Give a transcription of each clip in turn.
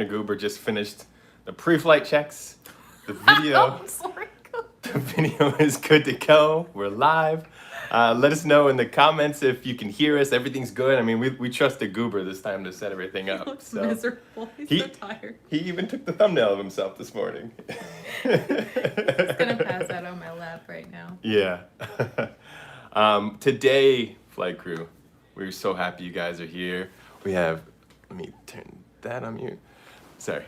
Goober just finished the pre-flight checks. The video, I'm sorry. the video is good to go. We're live. Let us know in the comments if you can hear us. Everything's good. I mean, we trusted Goober this time to set everything up. He looks so. miserable. He's so tired. He even took the thumbnail of himself this morning. He's gonna pass out on my lap right now. Yeah. Today, flight crew, we're so happy you guys are here. We have, let me turn that on mute. Sorry.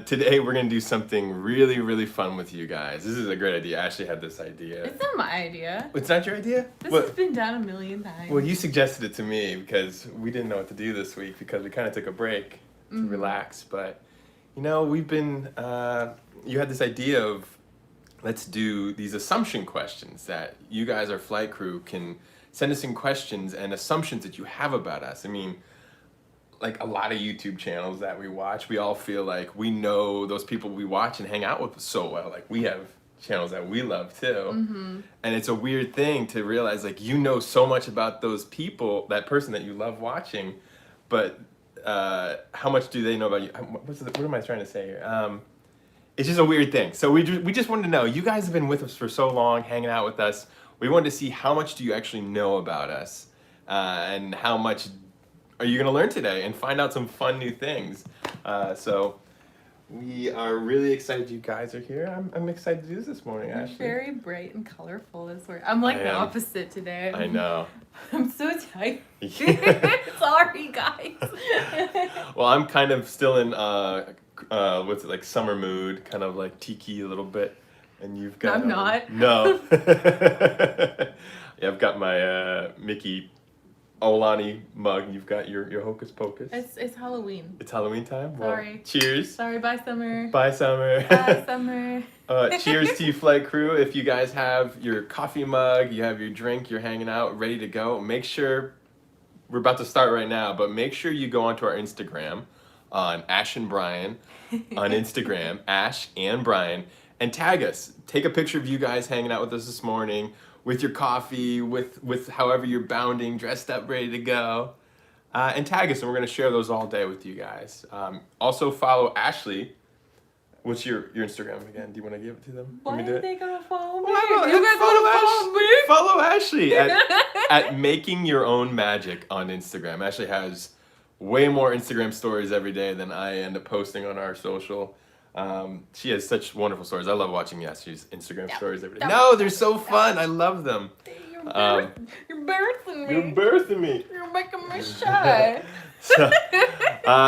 Today we're gonna do something really, really fun with you guys. This is a great idea. Ashleigh had this idea. It's not my idea. It's not your idea? This has been done a million times. Well, you suggested it to me because we didn't know what to do this week because we kind of took a break to relax. But, you know, we've been, you had this idea of let's do these assumption questions that you guys, our flight crew, can send us in questions and assumptions that you have about us. I mean, like a lot of YouTube channels that we watch, we all feel like we know those people we watch and hang out with so well. Like we have channels that we love too. And it's a weird thing to realize like you know so much about those people, that person that you love watching, but how much do they know about you? What am I trying to say here? It's just a weird thing. So we just wanted to know, you guys have been with us for so long, hanging out with us. We wanted to see how much do you actually know about us and how much are you going to learn today and find out some fun new things. So we are really excited you guys are here. I'm excited to do this morning, You're Ashleigh. very bright and colorful this morning. I'm like the opposite today. I know. I'm so tired. Yeah. Sorry, guys. Well, I'm kind of still in, what's it, like summer mood, kind of like tiki a little bit. And you've got... I'm not. No. Yeah, I've got my Mickey Olani mug. You've got your Hocus Pocus. It's Halloween. It's Halloween time? Well, Sorry. Cheers. Sorry, bye, Summer. Bye, Summer. Bye, Summer. Cheers to you, flight crew. If you guys have your coffee mug, you have your drink, you're hanging out, ready to go, make sure, we're about to start right now, but make sure you go onto our Instagram on Ash and Bryan on Instagram, Ash and Bryan, and tag us. Take a picture of you guys hanging out with us this morning, with your coffee, with however you're bounding, dressed up, ready to go. And tag us, and we're going to share those all day with you guys. Also follow Ashleigh. What's your Instagram again? Do you want to give it to them? Why are they going to follow me? Well, You guys want to follow me? Follow Ashleigh at Making Your Own Magic on Instagram. Ashleigh has way more Instagram stories every day than I end up posting on our social. She has such wonderful stories. I love watching Ashleigh's Instagram stories every day. No, they're so fun. I love them. You're birthing me. You're birthing me. You're making me shy. So,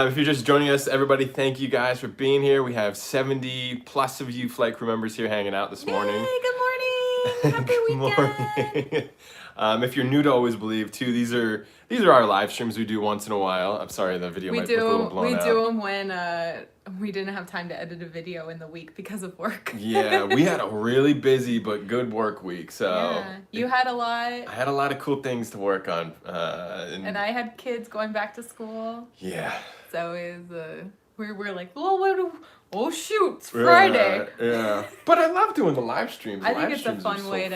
if you're just joining us, everybody, thank you guys for being here. We have 70 plus of you flight crew members here hanging out this morning. Yay, good morning. Happy weekend. Morning. If you're new to Always Believe too, these are our live streams we do once in a while. I'm sorry, the video might look a little blown out. We do them when we didn't have time to edit a video in the week because of work. Yeah, we had a really busy but good work week. So yeah, you had a lot. I had a lot of cool things to work on. And I had kids going back to school. Yeah. So it was, we're like, oh shoot, it's Friday. Yeah. But I love doing the live streams. I think it's a fun way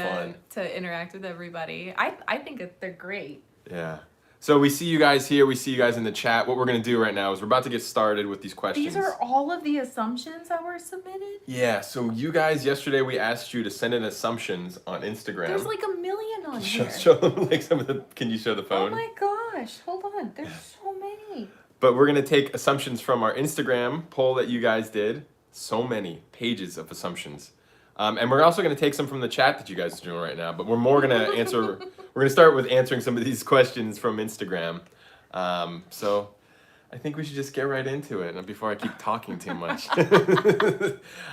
to interact with everybody. I think they're great. Yeah. So we see you guys here. We see you guys in the chat. What we're going to do right now is we're about to get started with these questions. These are all of the assumptions that were submitted? Yeah. So you guys, yesterday we asked you to send in assumptions on Instagram. There's like a million on here. Show them like some of the, can you show the phone? Oh my gosh. Hold on. There's so many. But we're going to take assumptions from our Instagram poll that you guys did. So many pages of assumptions. And we're also going to take some from the chat that you guys are doing right now. But we're more going to answer, we're going to start with answering some of these questions from Instagram. So I think we should just get right into it before I keep talking too much.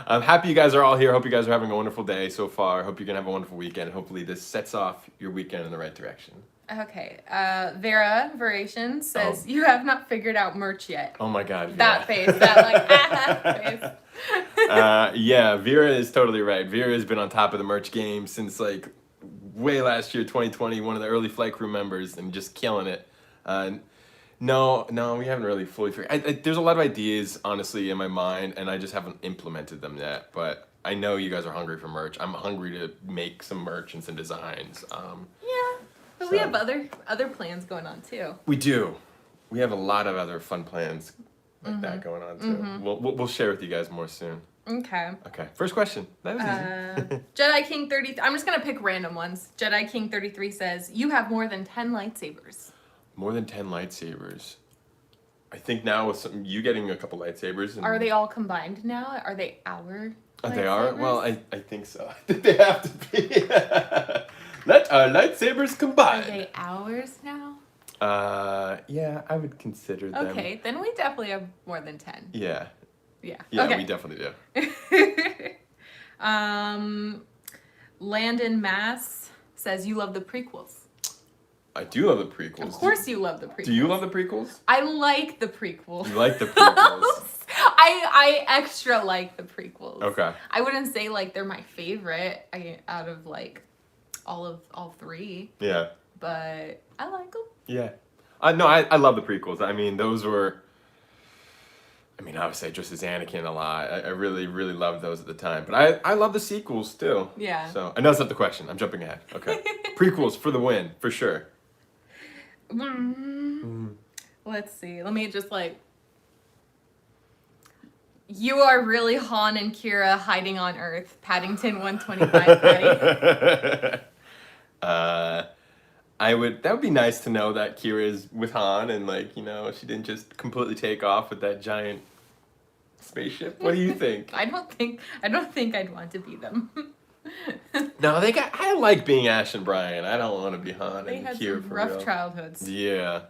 I'm happy you guys are all here. Hope you guys are having a wonderful day so far. Hope you're going to have a wonderful weekend. Hopefully this sets off your weekend in the right direction. Okay. Vera Veration says, you have not figured out merch yet. Oh my God. That face. That like, face. Yeah, Vera is totally right. Vera has been on top of the merch game since like way last year, 2020, one of the early flight crew members and just killing it. No, we haven't really fully figured. There's a lot of ideas, honestly, in my mind, and I just haven't implemented them yet. But I know you guys are hungry for merch. I'm hungry to make some merch and some designs. Yeah, but we have other plans going on too. We do. We have a lot of other fun plans like that going on too. We'll share with you guys more soon. Okay. Okay. First question. That was easy. Jedi King 33. I'm just gonna pick random ones. Jedi King 33 says you have more than 10 lightsabers. More than 10 lightsabers. I think now with you getting a couple lightsabers. And are they all combined now? Are they our? They are? Well, I think so. I think they have to be. Let our lightsabers combine. Are they ours now? Yeah, I would consider them. Okay, then we definitely have more than 10. Yeah. Yeah. Yeah, okay. we definitely do. Landon Mass says you love the prequels. I do love the prequels. Of course you love the prequels. Do you love the prequels? I like the prequels. You like the prequels? I extra like the prequels. Okay. I wouldn't say like they're my favorite out of like all three. Yeah. But I like them. Yeah. No, I love the prequels. I mean, those were... I mean, obviously I dressed as Anakin a lot. I really, really loved those at the time. But I love the sequels still. Yeah. So, I know that's not the question. I'm jumping ahead. Okay. Prequels for the win, for sure. Let's see. Let me just like... You are really Han and Kira hiding on Earth. Paddington 125 Patty. That would be nice to know that Kira is with Han and like, you know, she didn't just completely take off with that giant spaceship. What do you think? I don't think I'd want to be them. No, I like being Ash and Bryan. I don't want to be Han they and had Kira some for rough real. childhoods. Yeah.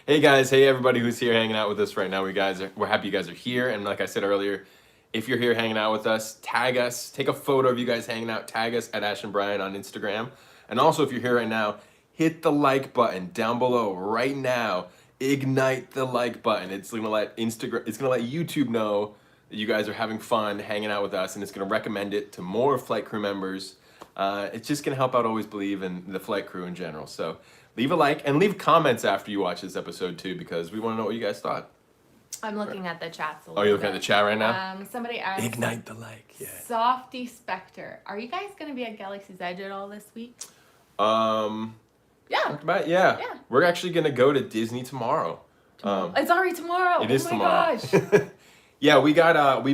Hey guys, hey everybody who's here hanging out with us right now. We're happy you guys are here. And like I said earlier, if you're here hanging out with us, tag us, take a photo of you guys hanging out, tag us at Ash and Bryan on Instagram. And also if you're here right now, hit the like button down below right now. Ignite the like button. It's gonna let YouTube know that you guys are having fun hanging out with us, and it's gonna recommend it to more flight crew members. It's just gonna help out Always Believe in the flight crew in general. So leave a like and leave comments after you watch this episode too, because we want to know what you guys thought. I'm looking at the chats a little Oh, you're looking at the chat right now? Somebody asked... Ignite the like, yeah. Softy Spectre. Are you guys going to be at Galaxy's Edge at all this week? Yeah. Yeah. We're actually going to go to Disney tomorrow. It's already tomorrow. It is tomorrow. Gosh. Yeah, we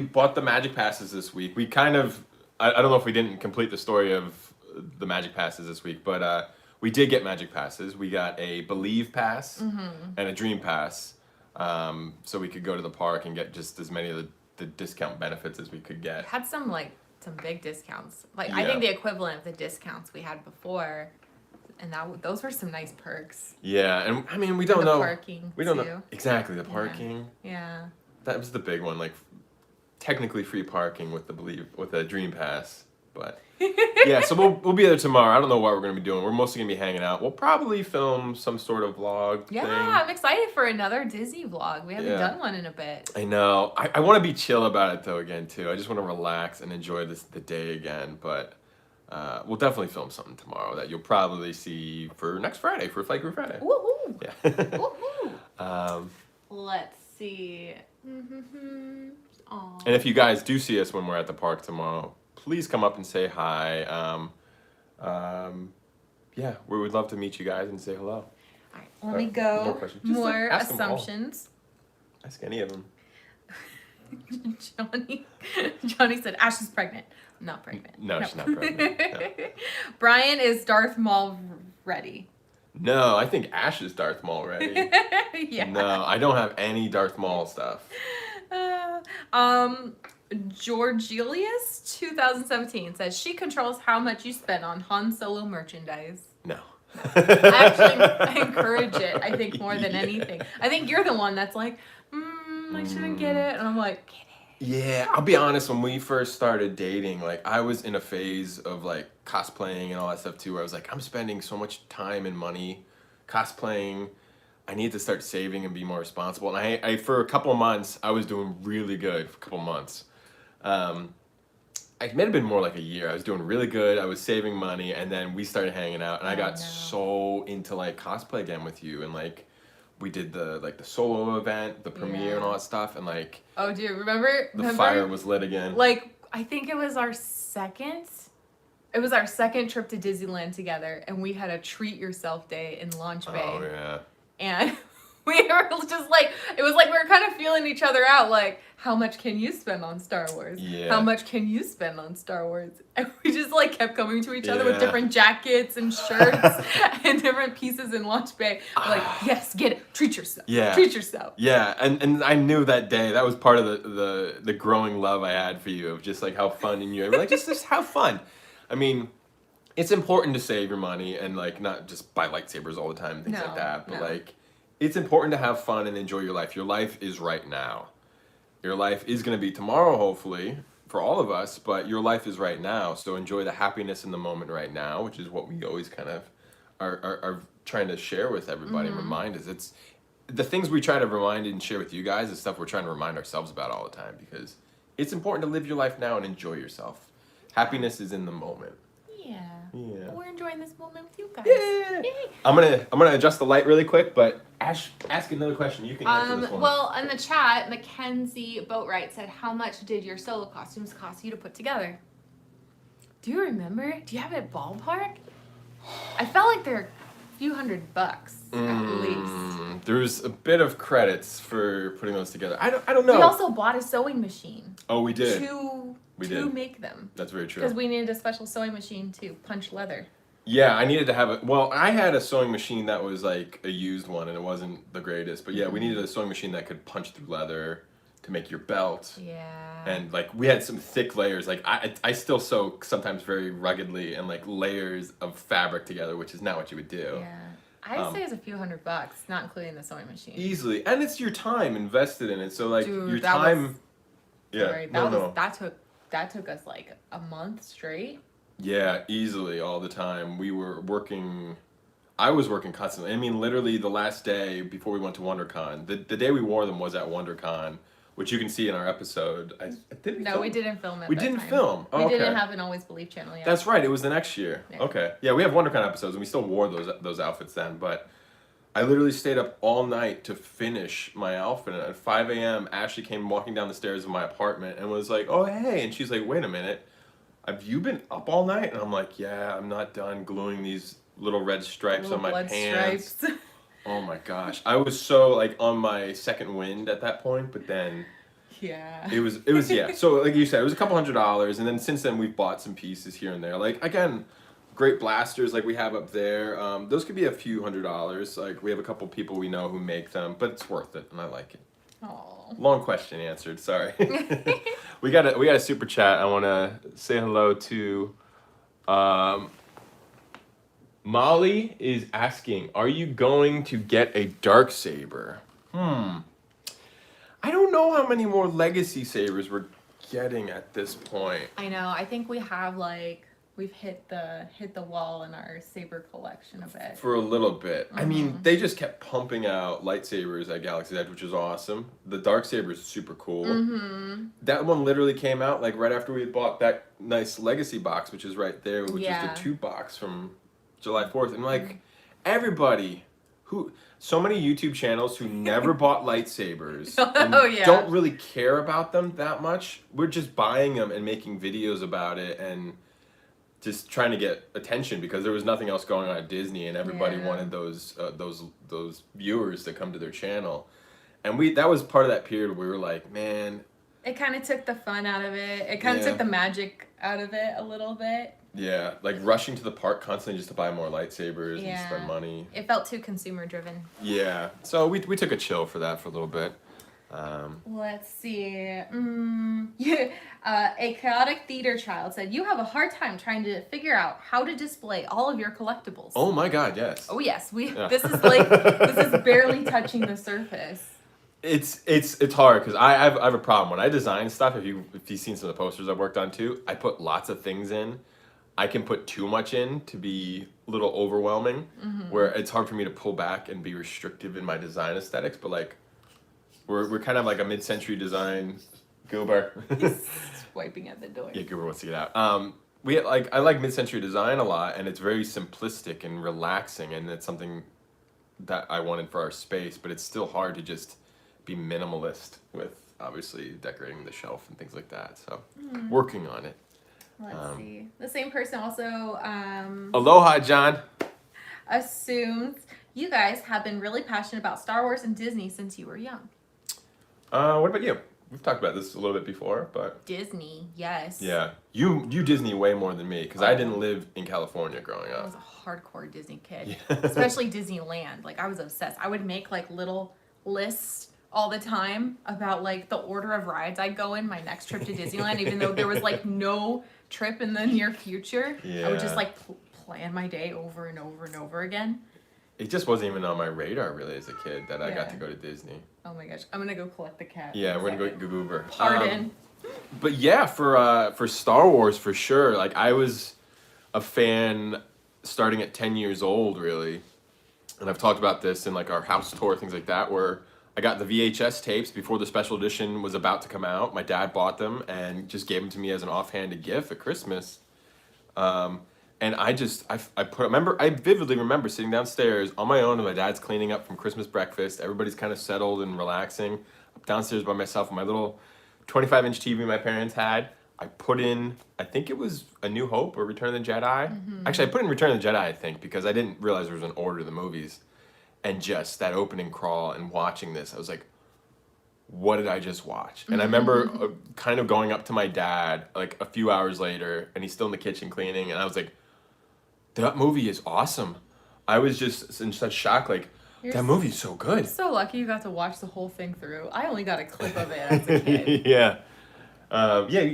bought the Magic Passes this week. We kind of... I don't know if we didn't complete the story of the Magic Passes this week, but we did get Magic Passes. We got a Believe Pass and a Dream Pass. So we could go to the park and get just as many of the discount benefits as we could get. Had some big discounts. I Yeah. think the equivalent of the discounts we had before, and those were some nice perks. Yeah, and I mean we don't know. Parking. We don't too. know exactly the parking. Yeah. That was the big one, like technically free parking with the Dream Pass, but. Yeah, so we'll be there tomorrow. I don't know what we're going to be doing. We're mostly going to be hanging out. We'll probably film some sort of vlog thing. I'm excited for another Disney vlog. We haven't done one in a bit. I know. I want to be chill about it, though, again, too. I just want to relax and enjoy the day again. But we'll definitely film something tomorrow that you'll probably see for next Friday, for Flight Crew Friday. Woohoo! Yeah. Woohoo! Let's see. And if you guys do see us when we're at the park tomorrow, please come up and say hi. Yeah, we would love to meet you guys and say hello. All right, let me go. More questions. More ask them all. assumptions. Ask any of them. Johnny said Ash is pregnant. I'm not pregnant. No, she's not pregnant. No. Brian is Darth Maul ready. No, I think Ash is Darth Maul ready. Yeah. No, I don't have any Darth Maul stuff. Georgilius 2017 says she controls how much you spend on Han Solo merchandise. No. I encourage it, I think, more than anything. I think you're the one that's like, I shouldn't get it. And I'm like, get it. Yeah, I'll be honest, when we first started dating, like, I was in a phase of, like, cosplaying and all that stuff, too, where I was like, I'm spending so much time and money cosplaying. I need to start saving and be more responsible. And I for a couple of months, I was doing really good for a couple of months. It may have been more like a year. I was doing really good. I was saving money, and then we started hanging out, and I got so into like cosplay again with you, and like we did the solo event, the premiere, and all that stuff, and like oh, dude, remember the fire was lit again. Like I think it was our second trip to Disneyland together, and we had a treat yourself day in Launch Bay. Oh yeah. And We were just like, it was like we were kind of feeling each other out, like, how much can you spend on Star Wars? Yeah. How much can you spend on Star Wars? And we just like kept coming to each other with different jackets and shirts and different pieces in launch bay. We're like, yes, get it. Treat yourself. Yeah. Treat yourself. Yeah, and I knew that day, that was part of the growing love I had for you, of just like how fun and you were like, just have fun. I mean, it's important to save your money and like not just buy lightsabers all the time and things like that, but like it's important to have fun and enjoy your life. Your life is right now. Your life is going to be tomorrow, hopefully, for all of us, but your life is right now. So enjoy the happiness in the moment right now, which is what we always kind of are trying to share with everybody and remind us. It's the things we try to remind and share with you guys is stuff we're trying to remind ourselves about all the time, because it's important to live your life now and enjoy yourself. Happiness is in the moment. Yeah. Yeah. We're enjoying this moment with you guys. Yeah. Yay. I'm gonna adjust the light really quick, but Ash, ask another question. You can answer this one. Well, in the chat, Mackenzie Boatwright said, how much did your solo costumes cost you to put together? Do you remember? Do you have it ballpark? I felt like they're a few $100 at least. There's a bit of credits for putting those together. I don't know. We also bought a sewing machine. Oh, we did. To make them. That's very true. Because we needed a special sewing machine to punch leather. Yeah, I needed to have it. Well, I had a sewing machine that was like a used one, and it wasn't the greatest. But yeah, we needed a sewing machine that could punch through leather to make your belt. Yeah. And like we had some thick layers. Like I still sew sometimes very ruggedly and like layers of fabric together, which is not what you would do. Yeah. I'd say it's a few $100, not including the sewing machine. Easily, and it's your time invested in it. So like Dude, your time. That took us like a month straight. Yeah, easily, all the time. We were working. I was working constantly. I mean, literally the last day before we went to WonderCon, the day we wore them was at WonderCon, which you can see in our episode. We didn't film it. We didn't film. Oh, we didn't have an Always Believe channel yet. That's right. It was the next year. Yeah. Okay. Yeah, we have WonderCon episodes, and we still wore those outfits then. But I literally stayed up all night to finish my outfit. And at 5 a.m., Ashleigh came walking down the stairs of my apartment and was like, "Oh, hey!" And she's like, "Wait a minute, have you been up all night?" And I'm like, "Yeah, I'm not done gluing these little red stripes on my pants." Stripes. Oh my gosh, I was so like on my second wind at that point, but then. Yeah. It was yeah. So like you said, it was a couple $100, and then since then we've bought some pieces here and there. Like again, great blasters like we have up there. Those could be a few $100. Like we have a couple people we know who make them, but it's worth it, and I like it. Aww. Long question answered. Sorry. we got a super chat. I want to say hello to. Molly is asking, "Are you going to get a Darksaber?" I don't know how many more legacy sabers we're getting at this point. I know. I think we have we've hit the wall in our saber collection a bit. For a little bit. I mean, they just kept pumping out lightsabers at Galaxy's Edge, which is awesome. The Darksaber is super cool. That one literally came out like right after we had bought that nice legacy box, which is right there, which is the 2 box from July 4th. And like everybody so many YouTube channels who never bought lightsabers and don't really care about them that much. We're just buying them and making videos about it and just trying to get attention because there was nothing else going on at Disney and everybody wanted those viewers to come to their channel. And that was part of that period where we were like, man. It kind of took the fun out of it. It kind of took the magic out of it a little bit. Yeah, like rushing to the park constantly just to buy more lightsabers and spend money. It felt too consumer driven. Yeah, so we took a chill for that for a little bit. Let's see. A chaotic theater child said, "You have a hard time trying to figure out how to display all of your collectibles." Oh my God, yes. Oh yes, this is barely touching the surface. It's hard because I have a problem when I design stuff. If you've seen some of the posters I've worked on too, I put lots of things in. I can put too much in to be a little overwhelming, where it's hard for me to pull back and be restrictive in my design aesthetics. But like, we're kind of like a mid-century design. Goober. He's swiping at the door. Yeah, Goober wants to get out. I like mid-century design a lot, and it's very simplistic and relaxing, and it's something that I wanted for our space. But it's still hard to just be minimalist with obviously decorating the shelf and things like that. So working on it. Let's see. The same person also Aloha, John. assumes You guys have been really passionate about Star Wars and Disney since you were young. What about you? We've talked about this a little bit before, but... Disney, yes. Yeah. You Disney way more than me, because I didn't live in California growing I was up. a hardcore Disney kid. Yeah. Especially Disneyland. Like, I was obsessed. I would make, like, little lists all the time about, like, the order of rides I'd go in my next trip to Disneyland, even though there was, like, no trip in the near future. Yeah. I would just, like, plan my day over and over and over again. It just wasn't even on my radar, really, as a kid, that I got to go to Disney. Oh my gosh. I'm gonna go collect the cat. Yeah, we're going to go Goober. Pardon. But yeah, for Star Wars, for sure. Like, I was a fan starting at 10 years old, really. And I've talked about this in, like, our house tour, things like that, where I got the VHS tapes before the special edition was about to come out. My dad bought them and just gave them to me as an offhanded gift at Christmas. And I vividly remember sitting downstairs on my own and my dad's cleaning up from Christmas breakfast. Everybody's kind of settled and relaxing. I'm downstairs by myself on my little 25-inch TV my parents had. I put in, I think it was A New Hope or Return of the Jedi. Mm-hmm. Actually, I put in Return of the Jedi, I think, because I didn't realize there was an order to the movies. And just that opening crawl and watching this, I was like, what did I just watch? And I remember kind of going up to my dad like a few hours later, and he's still in the kitchen cleaning, and I was like, that movie is awesome. I was just in such shock, like, that movie is so good. So lucky you got to watch the whole thing through. I only got a clip of it as a kid. Yeah.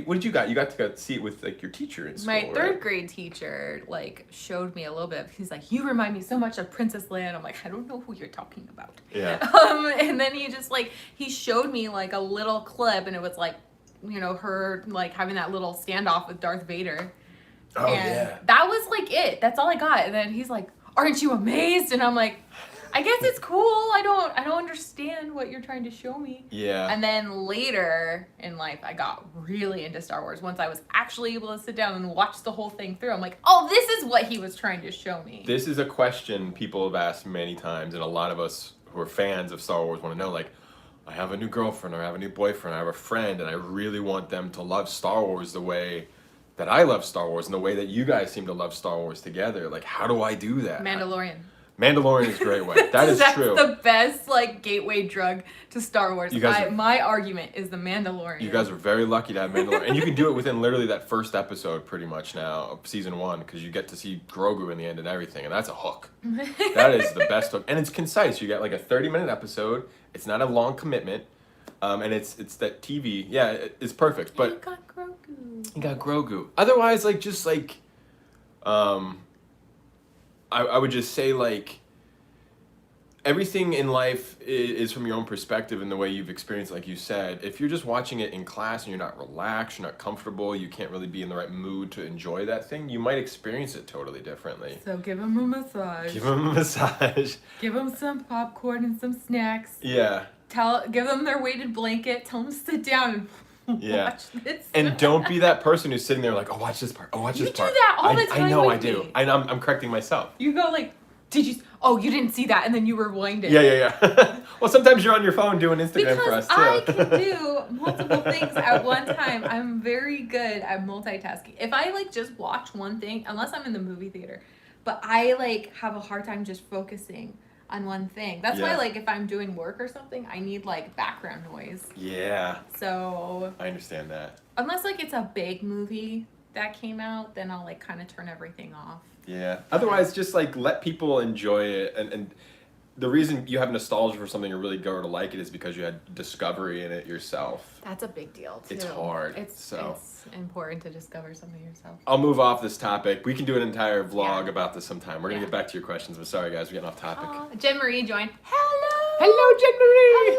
What did you got? You got to see it with, like, your teacher in school, My third grade teacher, like, showed me a little bit. He's like, you remind me so much of Princess Leia. I'm like, I don't know who you're talking about. Yeah. And then he just, like, he showed me, like, a little clip, and it was, like, you know, her, like, having that little standoff with Darth Vader. Oh, and yeah. that was, like, it. That's all I got. And then he's like, aren't you amazed? And I'm like, I guess it's cool. I don't understand what you're trying to show me. Yeah. And then later in life, I got really into Star Wars. Once I was actually able to sit down and watch the whole thing through, I'm like, oh, this is what he was trying to show me. This is a question people have asked many times, and a lot of us who are fans of Star Wars want to know, like, I have a new girlfriend, or I have a new boyfriend, I have a friend, and I really want them to love Star Wars the way that I love Star Wars and the way that you guys seem to love Star Wars together. Like, how do I do that? Mandalorian. Mandalorian is a great way. That is true. That's the best, like, gateway drug to Star Wars. My argument is the Mandalorian. You guys are very lucky to have Mandalorian. And you can do it within literally that first episode, pretty much now, of season 1, because you get to see Grogu in the end and everything, and that's a hook. That is the best hook. And it's concise. You get, like, a 30-minute episode. It's not a long commitment. And it's that TV. Yeah, it's perfect. But you got Grogu. You got Grogu. Otherwise, like, just, like, I would just say, like, everything in life is from your own perspective and the way you've experienced, like you said. If you're just watching it in class and you're not relaxed, you're not comfortable, you can't really be in the right mood to enjoy that thing, you might experience it totally differently. So give them a massage. Give them a massage. Give them some popcorn and some snacks. Yeah. Give them their weighted blanket. Tell them to sit down and watch this. And don't be that person who's sitting there like, oh, watch this part. Oh, watch this part. You do that all the time. I know I do. I'm correcting myself. You go like, you didn't see that, and then you rewind it. Yeah. Well, sometimes you're on your phone doing Instagram for us, too. I can do multiple things at one time. I'm very good at multitasking. If I, like, just watch one thing, unless I'm in the movie theater, but I, like, have a hard time just focusing on one thing. That's why, like, if I'm doing work or something, I need, like, background noise. Yeah. So I understand that. Unless, like, it's a big movie that came out, then I'll, like, kind of turn everything off. Yeah. Otherwise, just, like, let people enjoy it. And the reason you have nostalgia for something or really go to like it is because you had discovery in it yourself. That's a big deal, too. It's hard. It's important to discover something yourself. I'll move off this topic. We can do an entire vlog about this sometime. We're going to get back to your questions, but sorry, guys, we're getting off topic. Jen Marie joined. Hello! Hello, Jen Marie!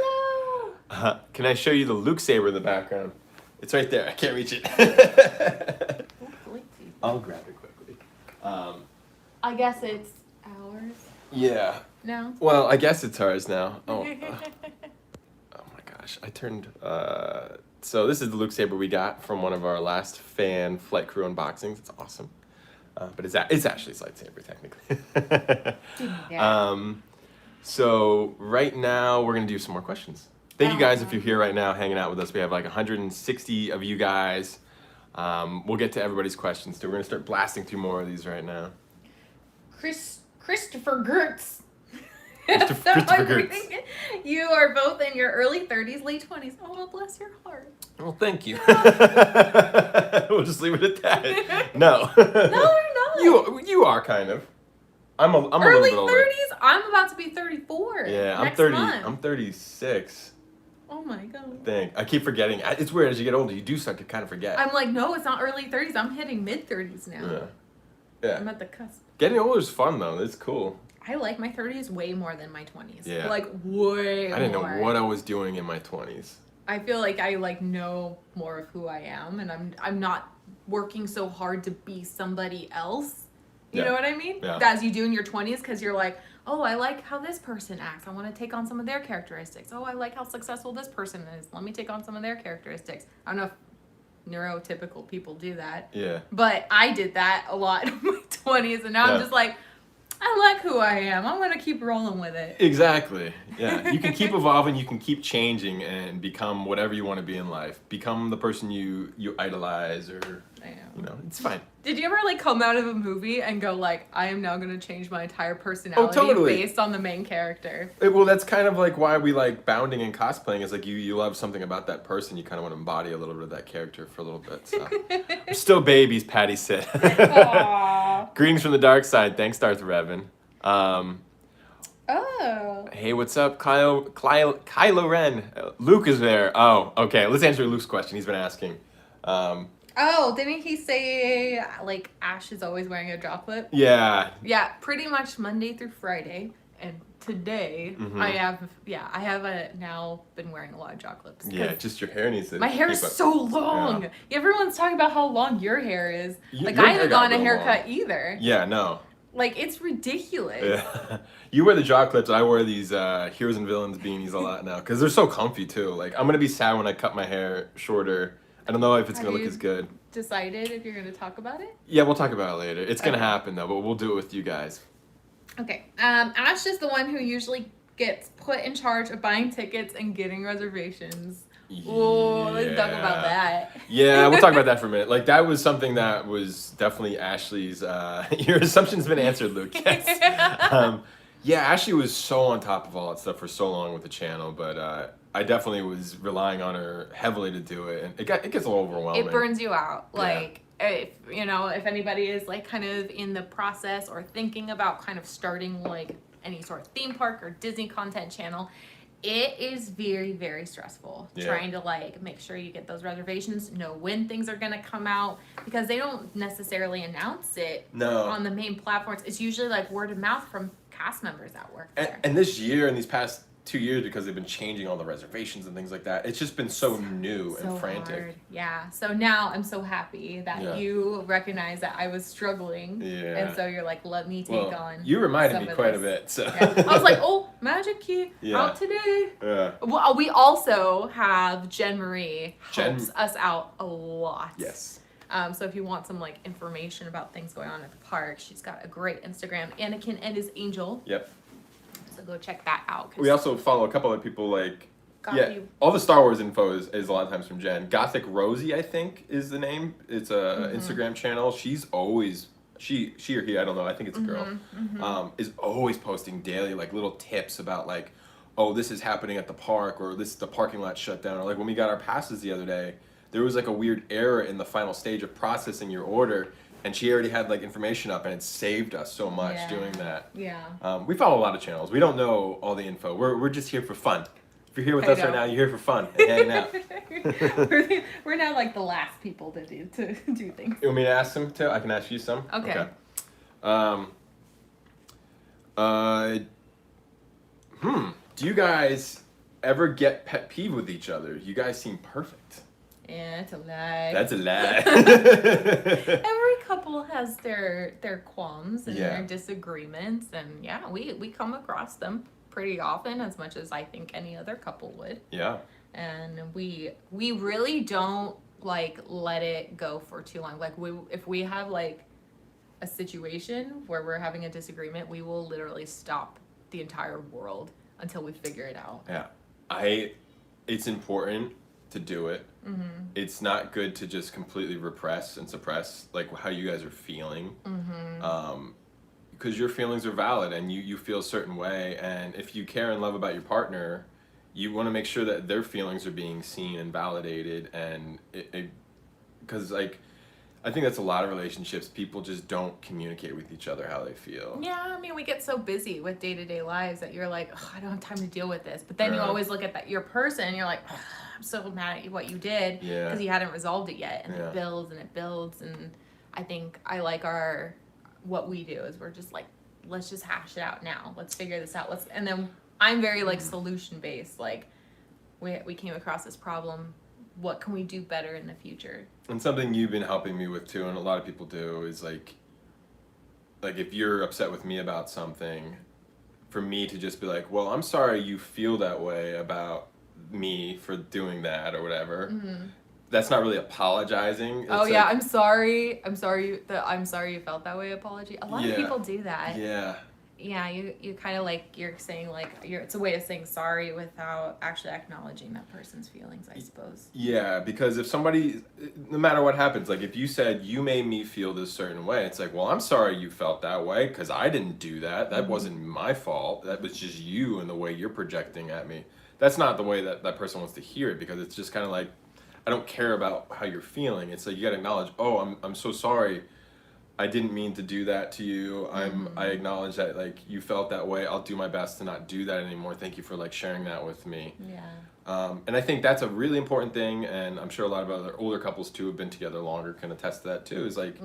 Hello! Can I show you the Luke saber in the background? It's right there. I can't reach it. I'll grab it quickly. I guess it's ours. Yeah. No? Well, I guess it's ours now. Oh my gosh. I turned... So this is the Luke saber we got from one of our last fan flight crew unboxings. It's awesome. But it's Ashleigh's lightsaber, technically. So right now, we're going to do some more questions. Thank you guys if you're here right now hanging out with us. We have like 160 of you guys. We'll get to everybody's questions too. We're going to start blasting through more of these right now. Christopher Gertz Christopher Gertz. You are both in your early 30s, late 20s. Oh, well, bless your heart. Well, thank you. We'll just leave it at that. No. No, you're not. You are kind of. I'm a Early little bit older. 30s? I'm about to be 34. Yeah, next I'm 30. Month. I'm 36. Oh my god. I keep forgetting. It's weird as you get older. You do start to kind of forget. I'm like, no, it's not early 30s. I'm hitting mid 30s now. Yeah. I'm at the cusp. Getting older is fun though. It's cool. I like my 30s way more than my 20s. Yeah. Like way more. I didn't know what I was doing in my 20s. I feel like I know more of who I am, and I'm not working so hard to be somebody else. You know what I mean? Yeah. As you do in your 20s, because you're like, oh, I like how this person acts. I want to take on some of their characteristics. Oh, I like how successful this person is. Let me take on some of their characteristics. I don't know if neurotypical people do that. Yeah. But I did that a lot in my 20s, and now I'm just like, I like who I am. I'm going to keep rolling with it. Exactly. Yeah. You can keep evolving. You can keep changing and become whatever you want to be in life. Become the person you idolize or, it's fine. Did you ever like come out of a movie and go like, I am now going to change my entire personality totally. based on the main character? Well, that's kind of like why we like bounding and cosplaying. Is like you love something about that person. You kind of want to embody a little bit of that character for a little bit. So. We're still babies, Patty said. Greetings from the dark side. Thanks, Darth Revan. Hey, what's up, Kylo Ren? Luke is there. Oh, okay. Let's answer Luke's question. He's been asking. Didn't he say like Ash is always wearing a jaw clip? Yeah. Yeah, pretty much Monday through Friday. And today I have now been wearing a lot of jaw clips. Yeah, just your hair needs to. My hair is so long. Yeah. Everyone's talking about how long your hair is. Like your I haven't gotten a haircut long. Either. Yeah, no. Like it's ridiculous. Yeah. You wear the jaw clips. I wear these heroes and villains beanies a lot now because they're so comfy too. Like I'm gonna be sad when I cut my hair shorter. I don't know if it's gonna look as good. Decided if you're gonna talk about it? Yeah, we'll talk about it later. It's gonna happen though, but we'll do it with you guys. Okay. Ash is the one who usually gets put in charge of buying tickets and getting reservations. Oh, let's talk about that. Yeah, we'll talk about that for a minute. Like that was something that was definitely Ashleigh's. Your assumption's been answered, Luke. Yes. Yeah, Ashleigh was so on top of all that stuff for so long with the channel, but I definitely was relying on her heavily to do it, and it gets a little overwhelming. It burns you out. Like if anybody is like kind of in the process or thinking about kind of starting like any sort of theme park or Disney content channel, it is very, very stressful trying to like make sure you get those reservations, know when things are going to come out, because they don't necessarily announce it on the main platforms. It's usually like word of mouth from cast members that work there. And this year and these past 2 years, because they've been changing all the reservations and things like that, it's just been so new and frantic. Hard. Yeah. So now I'm so happy that you recognize that I was struggling. Yeah. And so you're like, let me take on. You reminded me quite a bit. So I was like, oh, Magic Key out today. Yeah. Well, we also have Jen Marie helps us out a lot. Yes. So if you want some like information about things going on at the park, she's got a great Instagram, Anakin and his Angel. Yep. So go check that out. We also follow a couple other people like all the Star Wars info is a lot of times from Jen. Gothic Rosie, I think, is the name. It's a Instagram channel. She's always she or he, I don't know, I think it's a girl, is always posting daily like little tips about like, oh, this is happening at the park, or the parking lot shut down, or like when we got our passes the other day, there was like a weird error in the final stage of processing your order. And she already had like information up, and it saved us so much doing that. Yeah. We follow a lot of channels. We don't know all the info. We're just here for fun. If you're here with us right now, you're here for fun and hanging out. We're now like the last people to do things. You want me to ask some too? I can ask you some. Okay. Do you guys ever get pet peeve with each other? You guys seem perfect. Yeah, it's a lie. That's a lie. Every couple has their qualms and their disagreements, and we come across them pretty often, as much as I think any other couple would. Yeah. And we really don't like let it go for too long. Like if we have like a situation where we're having a disagreement, we will literally stop the entire world until we figure it out. Yeah. It's important to do it. It's not good to just completely repress and suppress like how you guys are feeling, because your feelings are valid and you feel a certain way, and if you care and love about your partner, you want to make sure that their feelings are being seen and validated, and because like I think that's a lot of relationships. People just don't communicate with each other how they feel. Yeah, I mean, we get so busy with day-to-day lives that you're like, I don't have time to deal with this. But then you always look at your person and you're like, I'm so mad at what you did because you hadn't resolved it yet. And it builds and it builds. And I think I like what we do is we're just like, let's just hash it out now. Let's figure this out. And then I'm very like solution-based. Like we came across this problem. What can we do better in the future? And something you've been helping me with too, and a lot of people do, is like if you're upset with me about something, for me to just be like, well, I'm sorry you feel that way about me for doing that or whatever. Mm-hmm. That's not really apologizing. It's I'm sorry. I'm sorry you felt that way apology. A lot of people do that. Yeah. Yeah, you kind of like, you're saying like, it's a way of saying sorry without actually acknowledging that person's feelings, I suppose. Yeah, because if somebody, no matter what happens, like if you said you made me feel this certain way, it's like, well, I'm sorry you felt that way because I didn't do that. That wasn't my fault. That was just you and the way you're projecting at me. That's not the way that person wants to hear it, because it's just kind of like, I don't care about how you're feeling. It's like you got to acknowledge, oh, I'm so sorry. I didn't mean to do that to you. I acknowledge that like you felt that way. I'll do my best to not do that anymore. Thank you for like sharing that with me. Yeah. And I think that's a really important thing, and I'm sure a lot of other older couples too who've been together longer can attest to that too, is like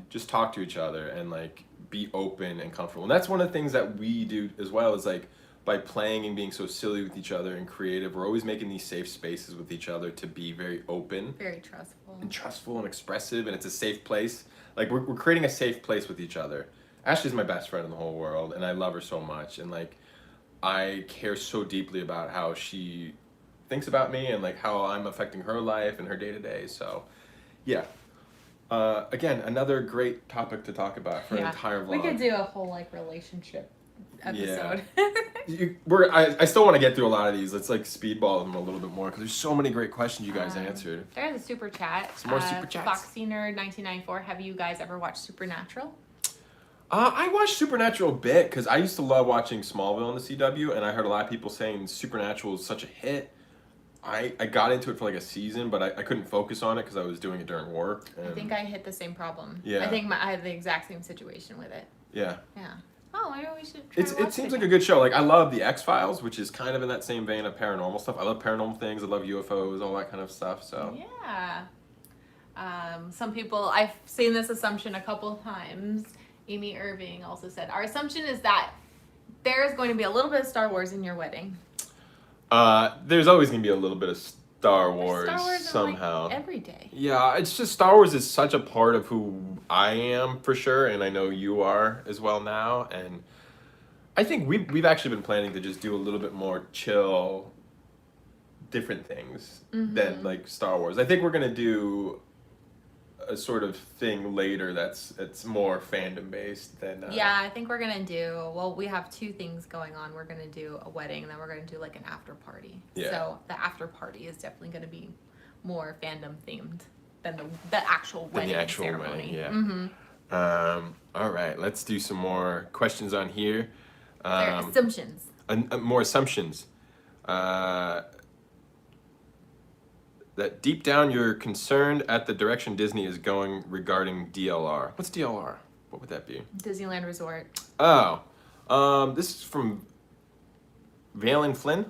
just talk to each other and like be open and comfortable. And that's one of the things that we do as well, is like by playing and being so silly with each other and creative, we're always making these safe spaces with each other to be very open. Very trustful And expressive, and it's a safe place. Like we're creating a safe place with each other. Ashley's my best friend in the whole world, and I love her so much, and like I care so deeply about how she thinks about me and like how I'm affecting her life and her day-to-day. So yeah, again, another great topic to talk about for an entire vlog. We could do a whole like relationship episode. I still want to get through a lot of these. Let's like speedball them a little bit more, because there's so many great questions you guys answered. There's a super chat. Some more super chats. Foxy Nerd 1994. Have you guys ever watched Supernatural? I watched Supernatural a bit because I used to love watching Smallville on the CW, and I heard a lot of people saying Supernatural is such a hit. I got into it for like a season, but I couldn't focus on it because I was doing it during work. I think I hit the same problem. Yeah. I think I had the exact same situation with it. Yeah. Yeah. Oh, maybe we should try It seems like a good show. Like, I love the X-Files, which is kind of in that same vein of paranormal stuff. I love paranormal things. I love UFOs, all that kind of stuff. So yeah. Some people, I've seen this assumption a couple of times. Amy Irving also said, our assumption is that there's going to be a little bit of Star Wars in your wedding. There's always going to be a little bit of Star Wars somehow. Like every day. Yeah, it's just Star Wars is such a part of who I am for sure, and I know you are as well now. And I think we've actually been planning to just do a little bit more chill, different things than like Star Wars. I think we're gonna do a sort of thing later it's more fandom based than I think we're gonna do, well, we have two things going on. We're gonna do a wedding, and then we're gonna do like an after party. So the after party is definitely gonna be more fandom themed than the actual wedding ceremony. All right, let's do some more questions on here. Assumptions. More assumptions. That deep down you're concerned at the direction Disney is going regarding DLR. What's DLR? What would that be? Disneyland Resort. Oh, this is from Valen Flynn.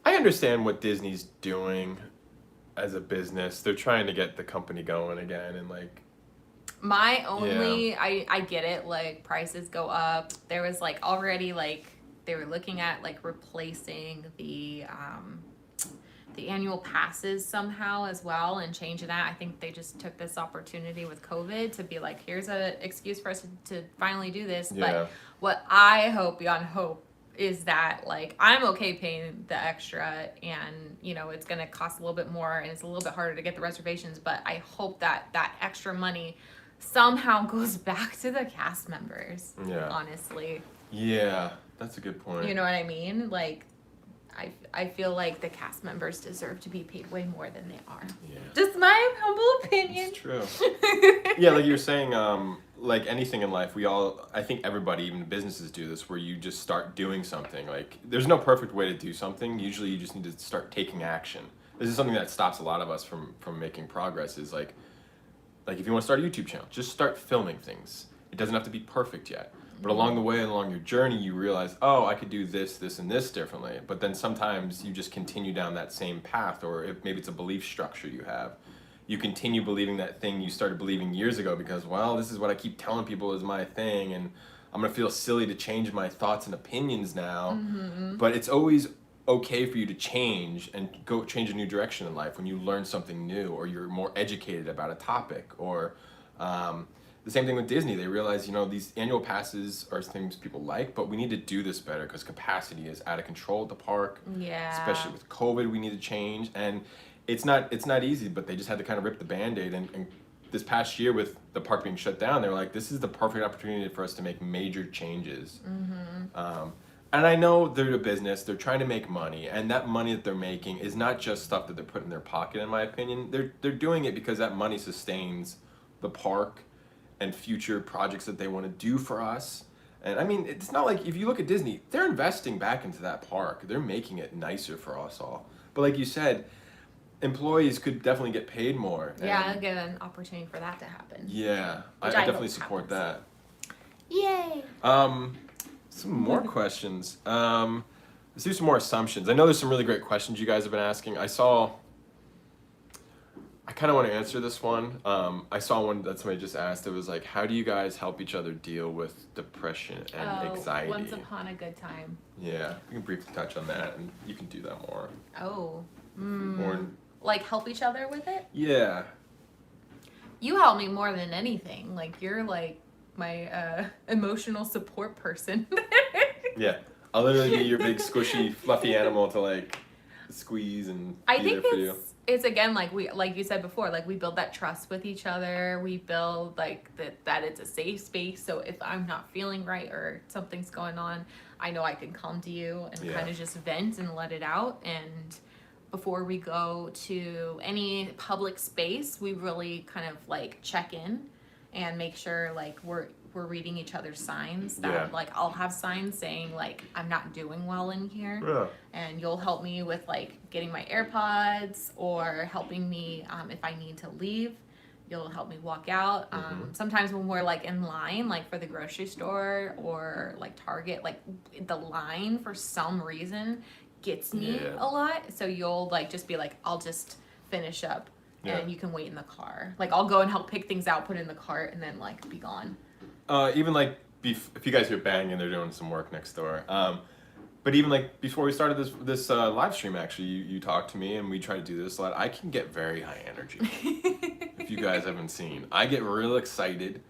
I understand what Disney's doing as a business. They're trying to get the company going again, and like. I get it. Like, prices go up. There was like already like. They were looking at like replacing the annual passes somehow as well and changing that. I think they just took this opportunity with COVID to be like, here's an excuse for us to finally do this. Yeah. But what I hope beyond hope is that like I'm okay paying the extra, and you know it's gonna cost a little bit more and it's a little bit harder to get the reservations, but I hope that that extra money somehow goes back to the cast members. Honestly. Yeah. That's a good point. You know what I mean? Like, I feel like the cast members deserve to be paid way more than they are. Yeah. Just my humble opinion. It's true. Yeah, like you were saying, like anything in life, I think everybody, even businesses, do this, where you just start doing something. Like, there's no perfect way to do something. Usually you just need to start taking action. This is something that stops a lot of us from making progress, is like if you want to start a YouTube channel, just start filming things. It doesn't have to be perfect yet. But along the way, along your journey, you realize, oh, I could do this, this, and this differently. But then sometimes you just continue down that same path, or maybe it's a belief structure you have. You continue believing that thing you started believing years ago because, well, this is what I keep telling people is my thing, and I'm going to feel silly to change my thoughts and opinions now. Mm-hmm. But it's always okay for you to change and go change a new direction in life when you learn something new, or you're more educated about a topic, or the same thing with Disney. They realize, these annual passes are things people like, but we need to do this better because capacity is out of control at the park. Yeah. Especially with COVID, we need to change. And it's not easy, but they just had to kind of rip the Band-Aid. And this past year with the park being shut down, they were like, this is the perfect opportunity for us to make major changes. Mm-hmm. And I know they're a business, they're trying to make money, and that money that they're making is not just stuff that they're putting in their pocket, in my opinion. They're doing it because that money sustains the park and future projects that they want to do for us. And I mean, it's not like, if you look at Disney, they're investing back into that park. They're making it nicer for us all. But like you said, employees could definitely get paid more. Yeah, I'll give an opportunity for that to happen. Yeah, I definitely support that. Yay! Some more questions. Let's do some more assumptions. I know there's some really great questions you guys have been asking. I kind of want to answer this one. I saw one that somebody just asked. It was like, how do you guys help each other deal with depression and anxiety? Once upon a good time. Yeah, we can briefly touch on that, and you can do that more. Oh. More. Like, help each other with it? Yeah. You help me more than anything. Like, you're like my emotional support person. Yeah. I'll literally be your big squishy fluffy animal to like squeeze and I be think there for you. It's again like you said before, like we build that trust with each other. We build like that it's a safe space. So if I'm not feeling right or something's going on, I know I can come to you and kind of just vent and let it out. And before we go to any public space, we really kind of like check in and make sure like we're reading each other's signs. That like I'll have signs saying like I'm not doing well in here, and you'll help me with like getting my AirPods or helping me if I need to leave. You'll help me walk out. Sometimes when we're like in line, like for the grocery store or like Target, like the line for some reason gets me a lot. So you'll like just be like, I'll just finish up and you can wait in the car. Like I'll go and help pick things out, put it in the cart, and then like be gone. Even like if you guys hear banging, they're doing some work next door. But even like before we started this live stream, actually, you talked to me and we tried to do this a lot. I can get very high energy. If you guys haven't seen, I get real excited.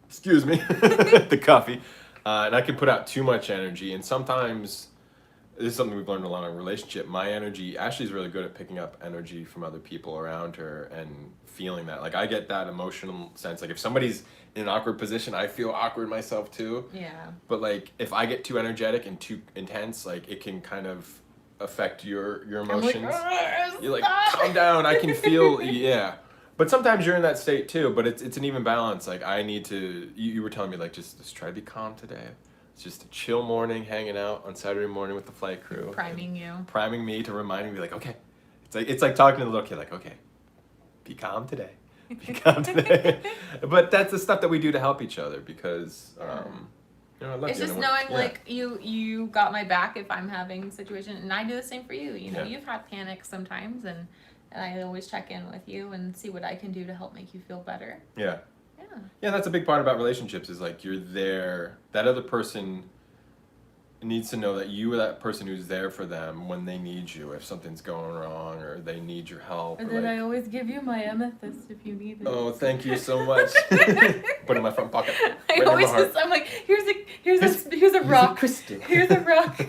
Excuse me, the coffee, and I can put out too much energy. And sometimes this is something we've learned a lot in our relationship. My energy, Ashley's really good at picking up energy from other people around her and feeling that. Like I get that emotional sense. Like if somebody's in an awkward position, I feel awkward myself too. Yeah. But like if I get too energetic and too intense, like it can kind of affect your emotions. Like, you're like, calm down. I can feel But sometimes you're in that state too. But it's an even balance. Like I need to. You were telling me like just try to be calm today. It's just a chill morning, hanging out on Saturday morning with the flight crew. Priming me to remind me, like, okay. It's like talking to the little kid, like, okay, be calm today. Be calm today. But that's the stuff that we do to help each other because, I love it's just knowing, like, you got my back if I'm having a situation, and I do the same for you. You know, you've had panic sometimes, and I always check in with you and see what I can do to help make you feel better. Yeah. Yeah, that's a big part about relationships is like you're there. That other person needs to know that you are that person who's there for them when they need you. If something's going wrong or they need your help. And then I always give you my amethyst if you need it. Oh, thank you so much. Put it in my front pocket. I'm like, here's a rock. Here's a rock.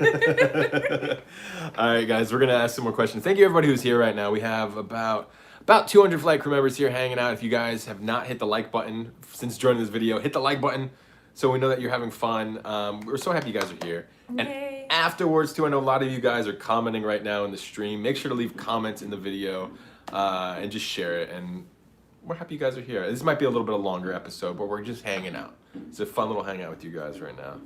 All right, guys, we're gonna ask some more questions. Thank you everybody who's here right now. We have about 200 flight crew members here hanging out. If you guys have not hit the like button since joining this video, hit the like button so we know that you're having fun. We're so happy you guys are here. Yay. And afterwards, too, I know a lot of you guys are commenting right now in the stream. Make sure to leave comments in the video and just share it. And we're happy you guys are here. This might be a little bit of a longer episode, but we're just hanging out. It's a fun little hangout with you guys right now.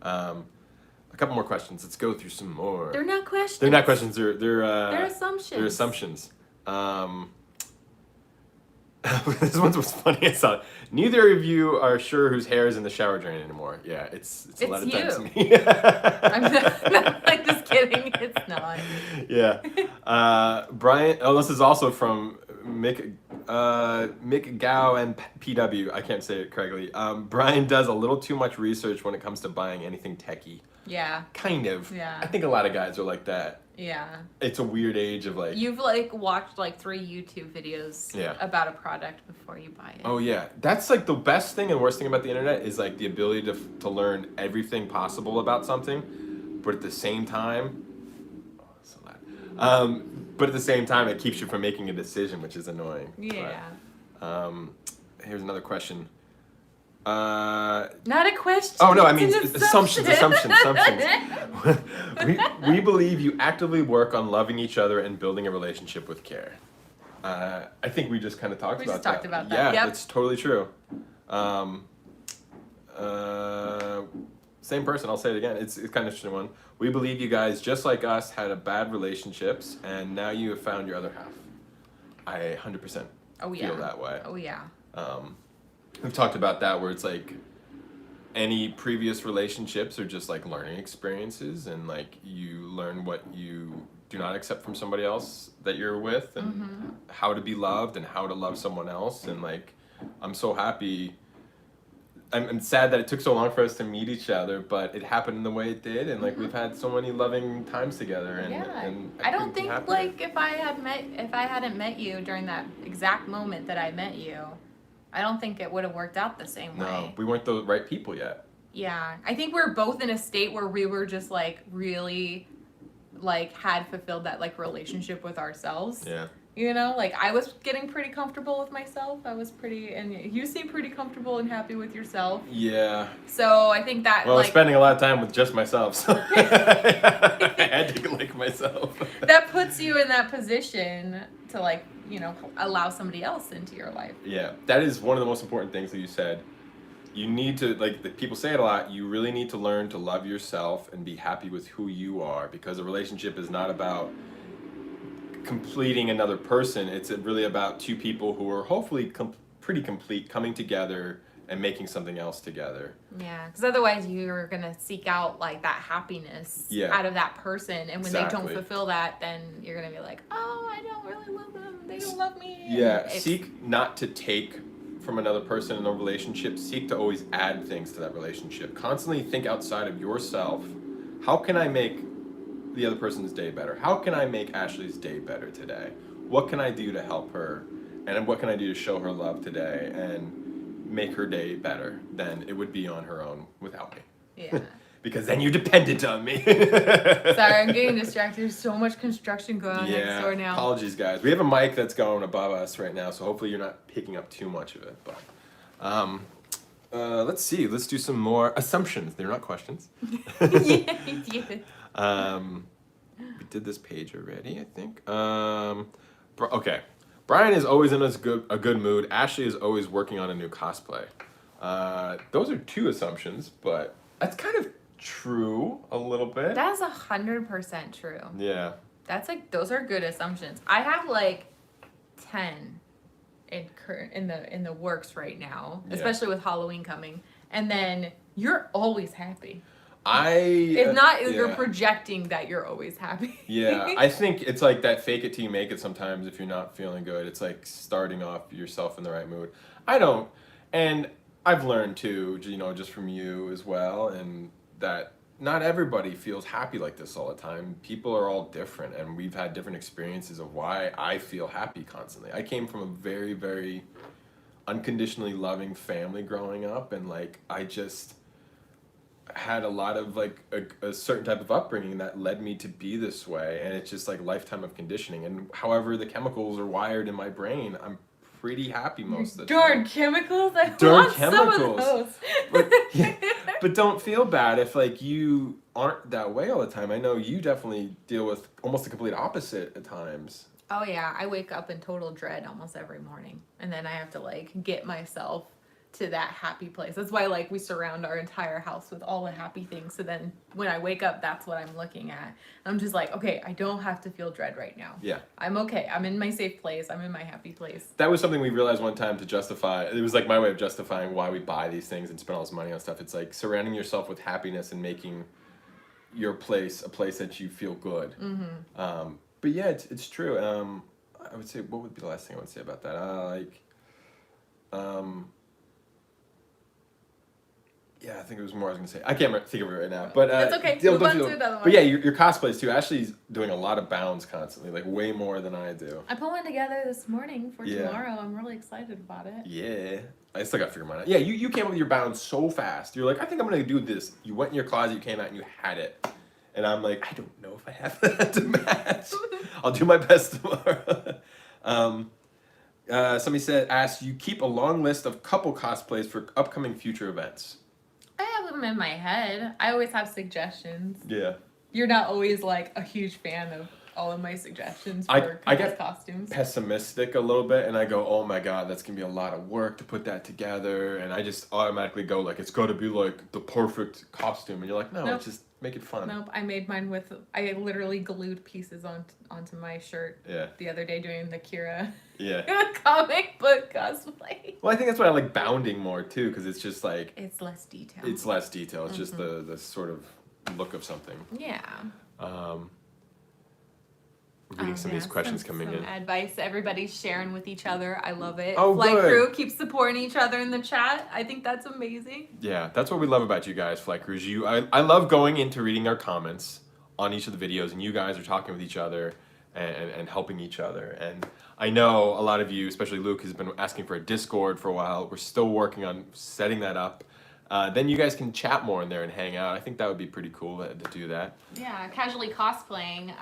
A couple more questions. Let's go through some more. They're not questions. They're not questions. They're assumptions. They're assumptions. This one was funny. I saw it. Neither of you are sure whose hair is in the shower drain anymore. Yeah, it's a lot of times me. I'm not like just kidding. It's not. Yeah. Bryan. Oh, this is also from Mick Gow and PW. I can't say it correctly. Bryan does a little too much research when it comes to buying anything techie. Yeah. Kind of. Yeah. I think a lot of guys are like that. Yeah. It's a weird age of like... You've like watched like 3 YouTube videos about a product before you buy it. Oh yeah. That's like the best thing and worst thing about the internet is like the ability to learn everything possible about something, but at the same time... Oh, that's so loud. But at the same time, it keeps you from making a decision, which is annoying. Yeah. But, here's another question. Not a question. Oh no, I mean assumptions. we believe you actively work on loving each other and building a relationship with care. I think we just kind of talked about that. Yeah, yep. That's totally true. Same person. I'll say it again. It's kind of an interesting one. We believe you guys, just like us, had a bad relationships, and now you have found your other half. I 100% feel that way. Oh yeah. We've talked about that where it's like any previous relationships are just like learning experiences, and like you learn what you do not accept from somebody else that you're with, and how to be loved and how to love someone else. And like, I'm so happy. I'm sad that it took so long for us to meet each other, but it happened in the way it did, and like we've had so many loving times together. And, and I don't think like if I hadn't met you during that exact moment that I met you, I don't think it would have worked out the same way. No, we weren't the right people yet. Yeah, I think we're both in a state where we were just like really, like had fulfilled that like relationship with ourselves. Yeah. You know, like I was getting pretty comfortable with myself. And you seem pretty comfortable and happy with yourself. Yeah. So I think that I was spending a lot of time with just myself, so I had to like myself. That puts you in that position to like, you know, allow somebody else into your life. Yeah, that is one of the most important things that you said. You need to, like, people say it a lot, you really need to learn to love yourself and be happy with who you are, because a relationship is not about completing another person. It's really about two people who are hopefully pretty complete, coming together and making something else together. Yeah, because otherwise you're going to seek out like that happiness out of that person, and when they don't fulfill that, then you're going to be like, oh, I don't really love them, they don't love me. Yeah, seek not to take from another person in a relationship. Seek to always add things to that relationship. Constantly think outside of yourself. How can I make the other person's day better? How can I make Ashleigh's day better today? What can I do to help her? And what can I do to show her love today and make her day better than it would be on her own without me? Yeah. Because then you're dependent on me. Sorry, I'm getting distracted. There's so much construction going on next door now. Apologies, guys. We have a mic that's going above us right now, so hopefully you're not picking up too much of it. But let's see. Let's do some more assumptions. They're not questions. Yeah, you did. We did this page already, I think. Okay. Bryan is always in a good mood. Ashleigh is always working on a new cosplay. Those are 2 assumptions, but that's kind of true a little bit. That's 100% true. Yeah. That's like, those are good assumptions. I have like 10 in the works right now, especially with Halloween coming. And then you're always happy. It's not you're projecting that you're always happy. Yeah, I think it's like that fake it till you make it sometimes if you're not feeling good. It's like starting off yourself in the right mood. I don't, and I've learned too, you know, just from you as well, and that not everybody feels happy like this all the time. People are all different, and we've had different experiences of why I feel happy constantly. I came from a very, very unconditionally loving family growing up, and like I just had a lot of like a certain type of upbringing that led me to be this way, and it's just like lifetime of conditioning. And however the chemicals are wired in my brain, I'm pretty happy most of the time. Darn chemicals! I want some of those. But don't feel bad if like you aren't that way all the time. I know you definitely deal with almost the complete opposite at times. Oh yeah, I wake up in total dread almost every morning, and then I have to like get myself to that happy place. That's why like we surround our entire house with all the happy things. So then when I wake up, that's what I'm looking at. I'm just like, okay, I don't have to feel dread right now. Yeah. I'm okay. I'm in my safe place. I'm in my happy place. That was something we realized one time to justify. It was like my way of justifying why we buy these things and spend all this money on stuff. It's like surrounding yourself with happiness and making your place a place that you feel good. Mm-hmm. But yeah, it's true. I would say, what would be the last thing I would say about that? Yeah, I think it was more I was gonna say. I can't think of it right now. But it's okay. Move on to another one. But yeah, your cosplays too. Ashley's doing a lot of bounds constantly, like way more than I do. I put one together this morning for tomorrow. I'm really excited about it. Yeah. I still gotta figure mine out. Yeah, you came up with your bounds so fast. You're like, I think I'm gonna do this. You went in your closet, you came out, and you had it. And I'm like, I don't know if I have that to match. I'll do my best tomorrow. Somebody asked, you keep a long list of couple cosplays for upcoming future events. I have them in my head. I always have suggestions. Yeah. You're not always like a huge fan of all of my suggestions for I get costumes. Pessimistic a little bit, and I go, oh my god, that's gonna be a lot of work to put that together, and I just automatically go like, it's gotta be like the perfect costume, and you're like, no, Nope. just make it fun. Nope, I made mine with, I literally glued pieces onto my shirt the other day doing the Kira comic book cosplay. Well, I think that's why I like bounding more too, because it's just like it's less detail. It's less detail. It's just the sort of look of something. Yeah. Reading some of these questions coming in. Advice everybody's sharing with each other. I love it. Oh, Flight good. Crew keeps supporting each other in the chat. I think that's amazing. Yeah, that's what we love about you guys, Flight Crews. I love going into reading our comments on each of the videos, and you guys are talking with each other and helping each other. And I know a lot of you, especially Luke, has been asking for a Discord for a while. We're still working on setting that up. Then you guys can chat more in there and hang out. I think that would be pretty cool to do that. Yeah, Casually Cosplaying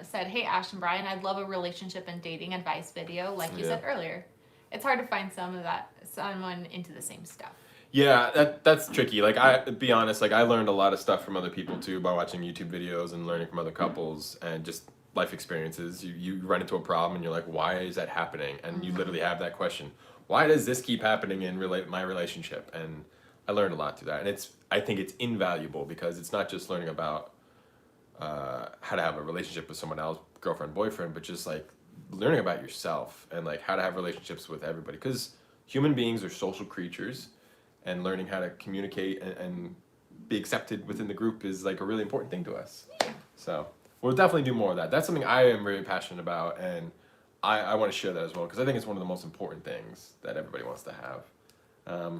said, hey, Ash and Bryan, I'd love a relationship and dating advice video, like you said earlier. It's hard to find someone into the same stuff. Yeah, that's tricky. Like, to be honest, like I learned a lot of stuff from other people too by watching YouTube videos and learning from other couples and just life experiences. You run into a problem and you're like, why is that happening? And you literally have that question. Why does this keep happening in my relationship? And I learned a lot through that, and I think it's invaluable because it's not just learning about how to have a relationship with someone else, girlfriend, boyfriend, but just like learning about yourself and like how to have relationships with everybody. Because human beings are social creatures, and learning how to communicate and be accepted within the group is like a really important thing to us. Yeah. So we'll definitely do more of that. That's something I am really passionate about, and I want to share that as well because I think it's one of the most important things that everybody wants to have.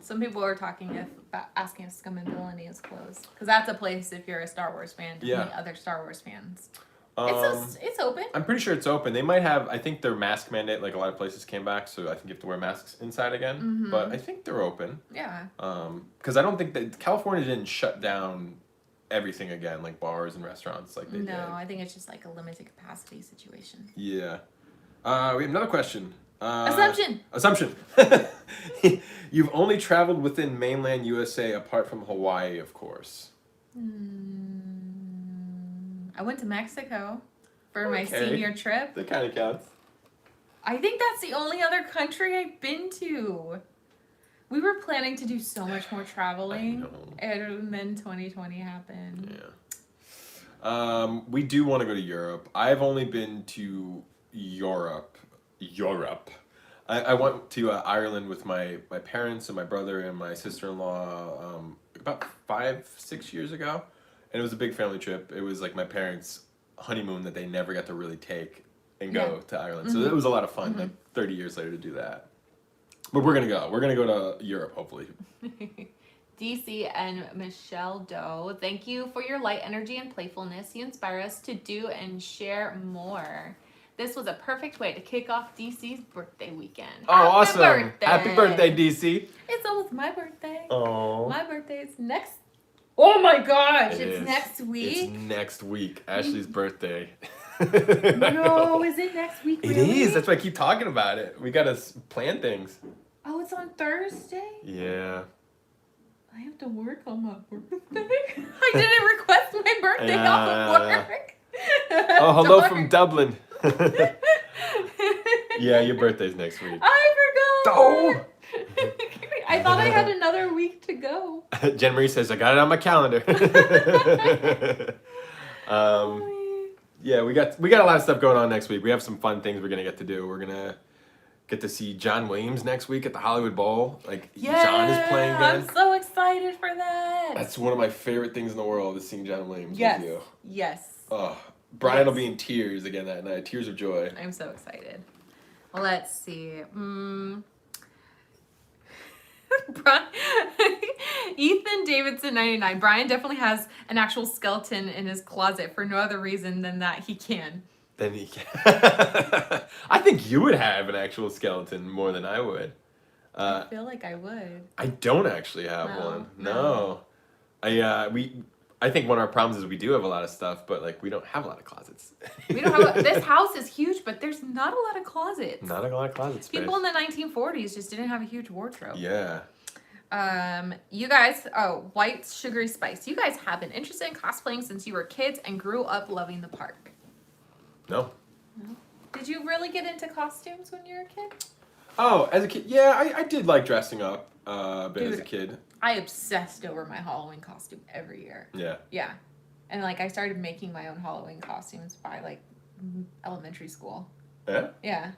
Some people are about asking if Scum and Villainy is closed because that's a place if you're a Star Wars fan to meet other Star Wars fans. It's open. I'm pretty sure it's open. They might have. I think their mask mandate, like a lot of places, came back, so I think you have to wear masks inside again. Mm-hmm. But I think they're open. Yeah. Because I don't think that California didn't shut down everything again, like bars and restaurants, like they did. No, I think it's just like a limited capacity situation. Yeah. We have another question. Assumption. You've only traveled within mainland USA apart from Hawaii, of course. I went to Mexico for my senior trip. That kind of counts. I think that's the only other country I've been to. We were planning to do so much more traveling, and then 2020 happened. Yeah. We do want to go to Europe. I've only been to Europe. I went to Ireland with my parents and my brother and my sister-in-law about 5-6 years ago, and it was a big family trip. It was like my parents' honeymoon that they never got to really take and go to Ireland. So it was a lot of fun, like 30 years later to do that. But we're gonna go. We're gonna go to Europe, hopefully. DC and Michelle Doe, thank you for your light energy and playfulness. You inspire us to do and share more. This was a perfect way to kick off DC's birthday weekend. Oh, awesome. Birthday. Happy birthday, DC. It's almost my birthday. Oh. My birthday's next. Oh my gosh, it's next week. It's next week. Ashley's birthday. No, is it next week? It really? is. That's why I keep talking about it. We gotta plan things. Oh, it's on Thursday? Yeah. I have to work on my birthday. I didn't request my birthday off of work. Oh, hello from Dublin. Yeah, your birthday's next week. I forgot. Oh! I thought I had another week to go. Jen Marie says, I got it on my calendar. Yeah, we got a lot of stuff going on next week. We have some fun things we're gonna get to do. We're gonna get to see John Williams next week at the Hollywood Bowl. Like, John is playing again. I'm so excited for that. That's one of my favorite things in the world is seeing John Williams with you. Yes. Oh, Bryan will be in tears again that night. Tears of joy. I'm so excited. Well, let's see. Ethan Davidson 99. Bryan definitely has an actual skeleton in his closet for no other reason than that he can. Then he can. I think you would have an actual skeleton more than I would. I feel like I would. I don't actually have one. No. I think one of our problems is we do have a lot of stuff, but like we don't have a lot of closets. We don't have this house is huge, but there's not a lot of closets. Not a lot of closet space. People in the 1940s just didn't have a huge wardrobe. Yeah. You guys, White Sugary Spice. You guys have been interested in cosplaying since you were kids and grew up loving the park. No. Did you really get into costumes when you were a kid? Oh, as a kid, yeah, I did like dressing up a bit as a kid. I obsessed over my Halloween costume every year. Yeah. Yeah. And like I started making my own Halloween costumes by like elementary school. Yeah? Yeah.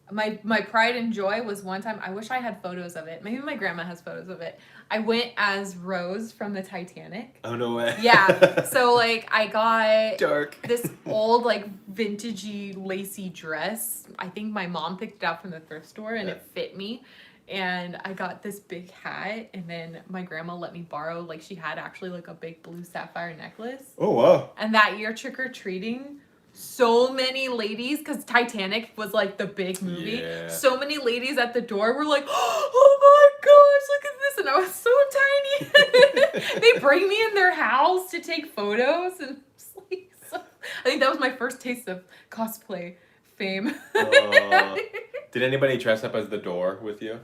My pride and joy was one time, I wish I had photos of it. Maybe my grandma has photos of it. I went as Rose from the Titanic. Oh, no way. Yeah. So like I got dark this old like vintagey lacy dress. I think my mom picked it out from the thrift store and it fit me. And I got this big hat, and then my grandma let me borrow, like she had actually like a big blue sapphire necklace. Oh, wow. And that year trick-or-treating, so many ladies, because Titanic was like the big movie, so many ladies at the door were like, oh my gosh, look at this. And I was so tiny. They bring me in their house to take photos. And it's like, so, I think that was my first taste of cosplay fame. Did anybody dress up as the door with you?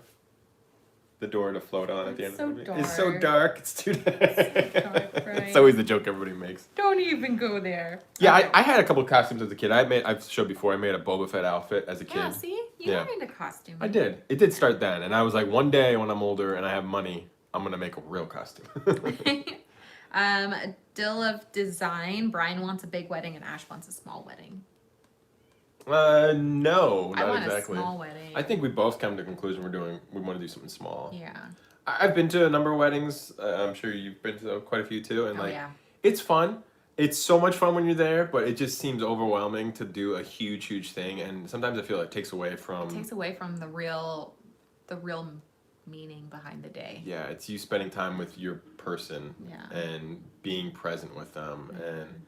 The door to float on at the end of the movie. Dark. It's so dark. It's too dark. It's so dark, right? It's always the joke everybody makes. Don't even go there. Yeah, Okay. I had a couple of costumes as a kid. I've showed before. I made a Boba Fett outfit as a kid. Yeah, see? You were into costume. I did. It did start then, and I was like, one day when I'm older and I have money, I'm gonna make a real costume. Dill of Design. Bryan wants a big wedding and Ash wants a small wedding. No, I not want exactly. a small wedding. I think we both come to the conclusion we want to do something small. Yeah. I've been to a number of weddings. I'm sure you've been to quite a few too, and it's fun. It's so much fun when you're there, but it just seems overwhelming to do a huge thing, and sometimes I feel it takes away from the real meaning behind the day. Yeah, it's you spending time with your person Yeah. and being present with them, and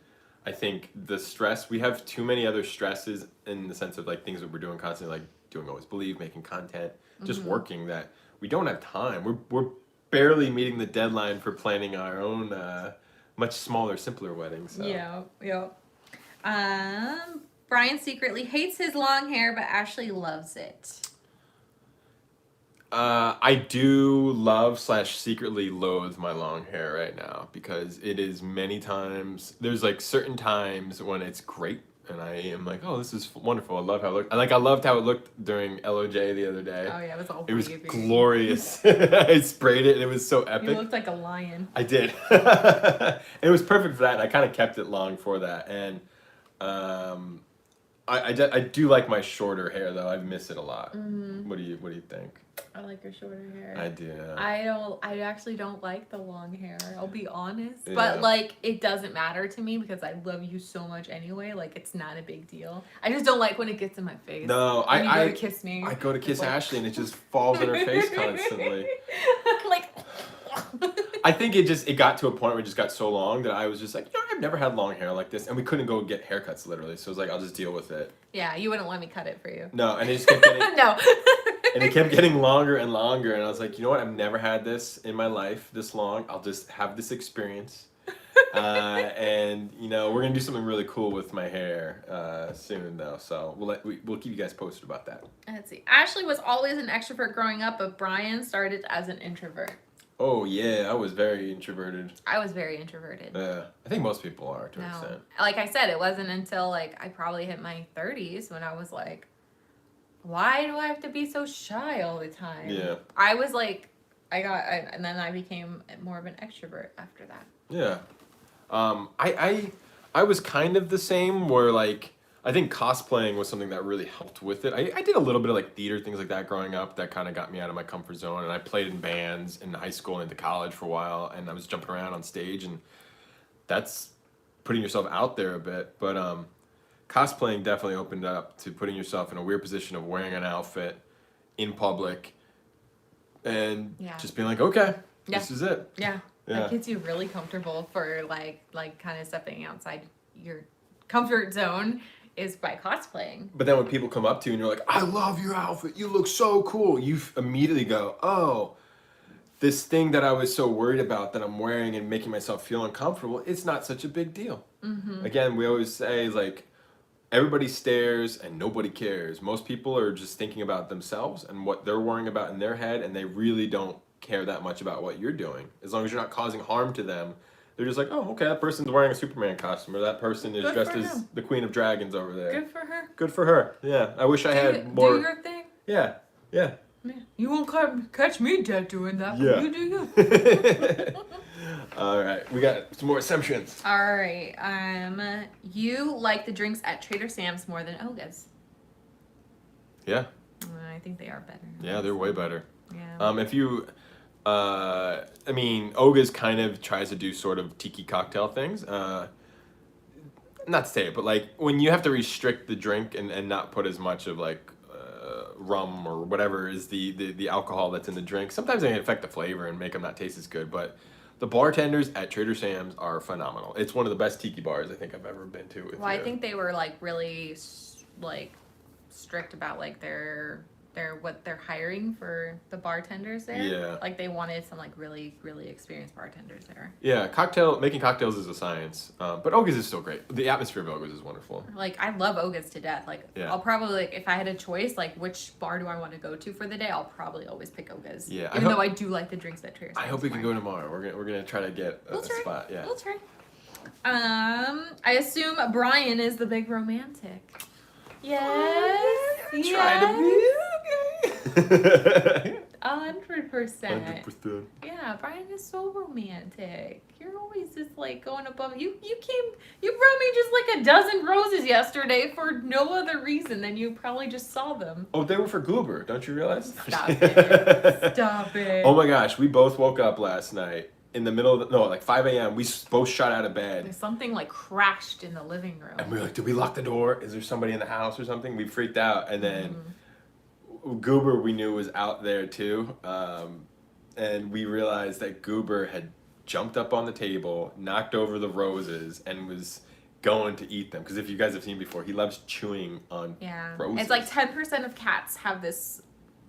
I think the stress, we have too many other stresses in the sense of like things that we're doing constantly, like doing Always Believe, making content, just working, that we don't have time. We're barely meeting the deadline for planning our own much smaller, simpler weddings. So. Yeah. Bryan secretly hates his long hair, but Ashleigh loves it. I do love / secretly loathe my long hair right now because it is many times, there's like certain times when it's great and I am like, oh, this is wonderful. I love how it looked. I loved how it looked during LOJ the other day. Oh yeah, it was all It was wavy. glorious. I sprayed it and it was so epic. You looked like a lion. I did. It was perfect for that, and I kind of kept it long for that. And I do like my shorter hair though. I miss it a lot. Mm-hmm. What do you think? I like your shorter hair. I do. I actually don't like the long hair. I'll be honest. Yeah. But like it doesn't matter to me because I love you so much anyway. Like it's not a big deal. I just don't like when it gets in my face. No, when you go to kiss me. I go to kiss Ashleigh and it just falls in her face constantly. Like I think it got to a point where it just got so long that I was just like, I've never had long hair like this, and we couldn't go get haircuts literally. So I was like, I'll just deal with it. Yeah, you wouldn't let me cut it for you. No, and it just kept getting No. and it kept getting longer and longer, and I was like, you know what? I've never had this in my life this long. I'll just have this experience. And we're gonna do something really cool with my hair soon though, so we'll keep you guys posted about that. Let's see. Ashleigh was always an extrovert growing up, but Bryan started as an introvert. Oh yeah, I was very introverted. I was very introverted. I think most people are to an extent. Like I said, it wasn't until like I probably hit my 30s when I was like, why do I have to be so shy all the time? Yeah. I was like, and then I became more of an extrovert after that. Yeah. I was kind of the same where like I think cosplaying was something that really helped with it. I did a little bit of like theater things like that growing up that kind of got me out of my comfort zone, and I played in bands in high school and into college for a while, and I was jumping around on stage, and that's putting yourself out there a bit. But cosplaying definitely opened up to putting yourself in a weird position of wearing an outfit in public and just being like, okay, this is it. Yeah. It gets you really comfortable for like kind of stepping outside your comfort zone is by cosplaying. But then when people come up to you and you're like, I love your outfit, you look so cool, you immediately go, oh, this thing that I was so worried about that I'm wearing and making myself feel uncomfortable, it's not such a big deal. Mm-hmm. Again, we always say like, everybody stares and nobody cares. Most people are just thinking about themselves and what they're worrying about in their head, and they really don't care that much about what you're doing. As long as you're not causing harm to them, they're just like, oh, okay, that person's wearing a Superman costume, or that person is dressed as the Queen of Dragons over there. Good for her. Good for her. Yeah, I wish I had more. Do your thing. Yeah. You won't catch me dead doing that. Yeah. You do you. All right, we got some more assumptions. All right. You like the drinks at Trader Sam's more than Oga's. Yeah. I think they are better. Yeah, they're way better. Yeah. If you, I mean, Oga's kind of tries to do sort of tiki cocktail things. Not to say it, but like when you have to restrict the drink and not put as much of like rum or whatever is the alcohol that's in the drink, sometimes they can affect the flavor and make them not taste as good. But the bartenders at Trader Sam's are phenomenal. It's one of the best tiki bars I think I've ever been to. Well, I think they were like really like strict about like their what they're hiring for the bartenders there. Yeah. Like they wanted some like really experienced bartenders there. Yeah, making cocktails is a science. But Oga's is still great. The atmosphere of Oga's is wonderful. Like I love Oga's to death. Like I'll probably like if I had a choice like which bar do I want to go to for the day, I'll probably always pick Oga's. Yeah. Even though I do like the drinks at Trader Sam's. I hope we can go tomorrow. We're gonna try to get a spot. Yeah. We'll try. I assume Bryan is the big romantic. Yes. Try to be. 100%. 100%. Yeah, Bryan is so romantic. You're always just like going above. You brought me just like a dozen roses yesterday for no other reason than you probably just saw them. Oh, they were for Goober. Don't you realize? Stop it. Stop it. Oh my gosh, we both woke up last night in the middle of like 5 a.m. We both shot out of bed. There's something like crashed in the living room. And we were like, did we lock the door? Is there somebody in the house or something? We freaked out. And then Goober we knew was out there too. And we realized that Goober had jumped up on the table, knocked over the roses, and was going to eat them. Because if you guys have seen before, he loves chewing on roses. It's like 10% of cats have this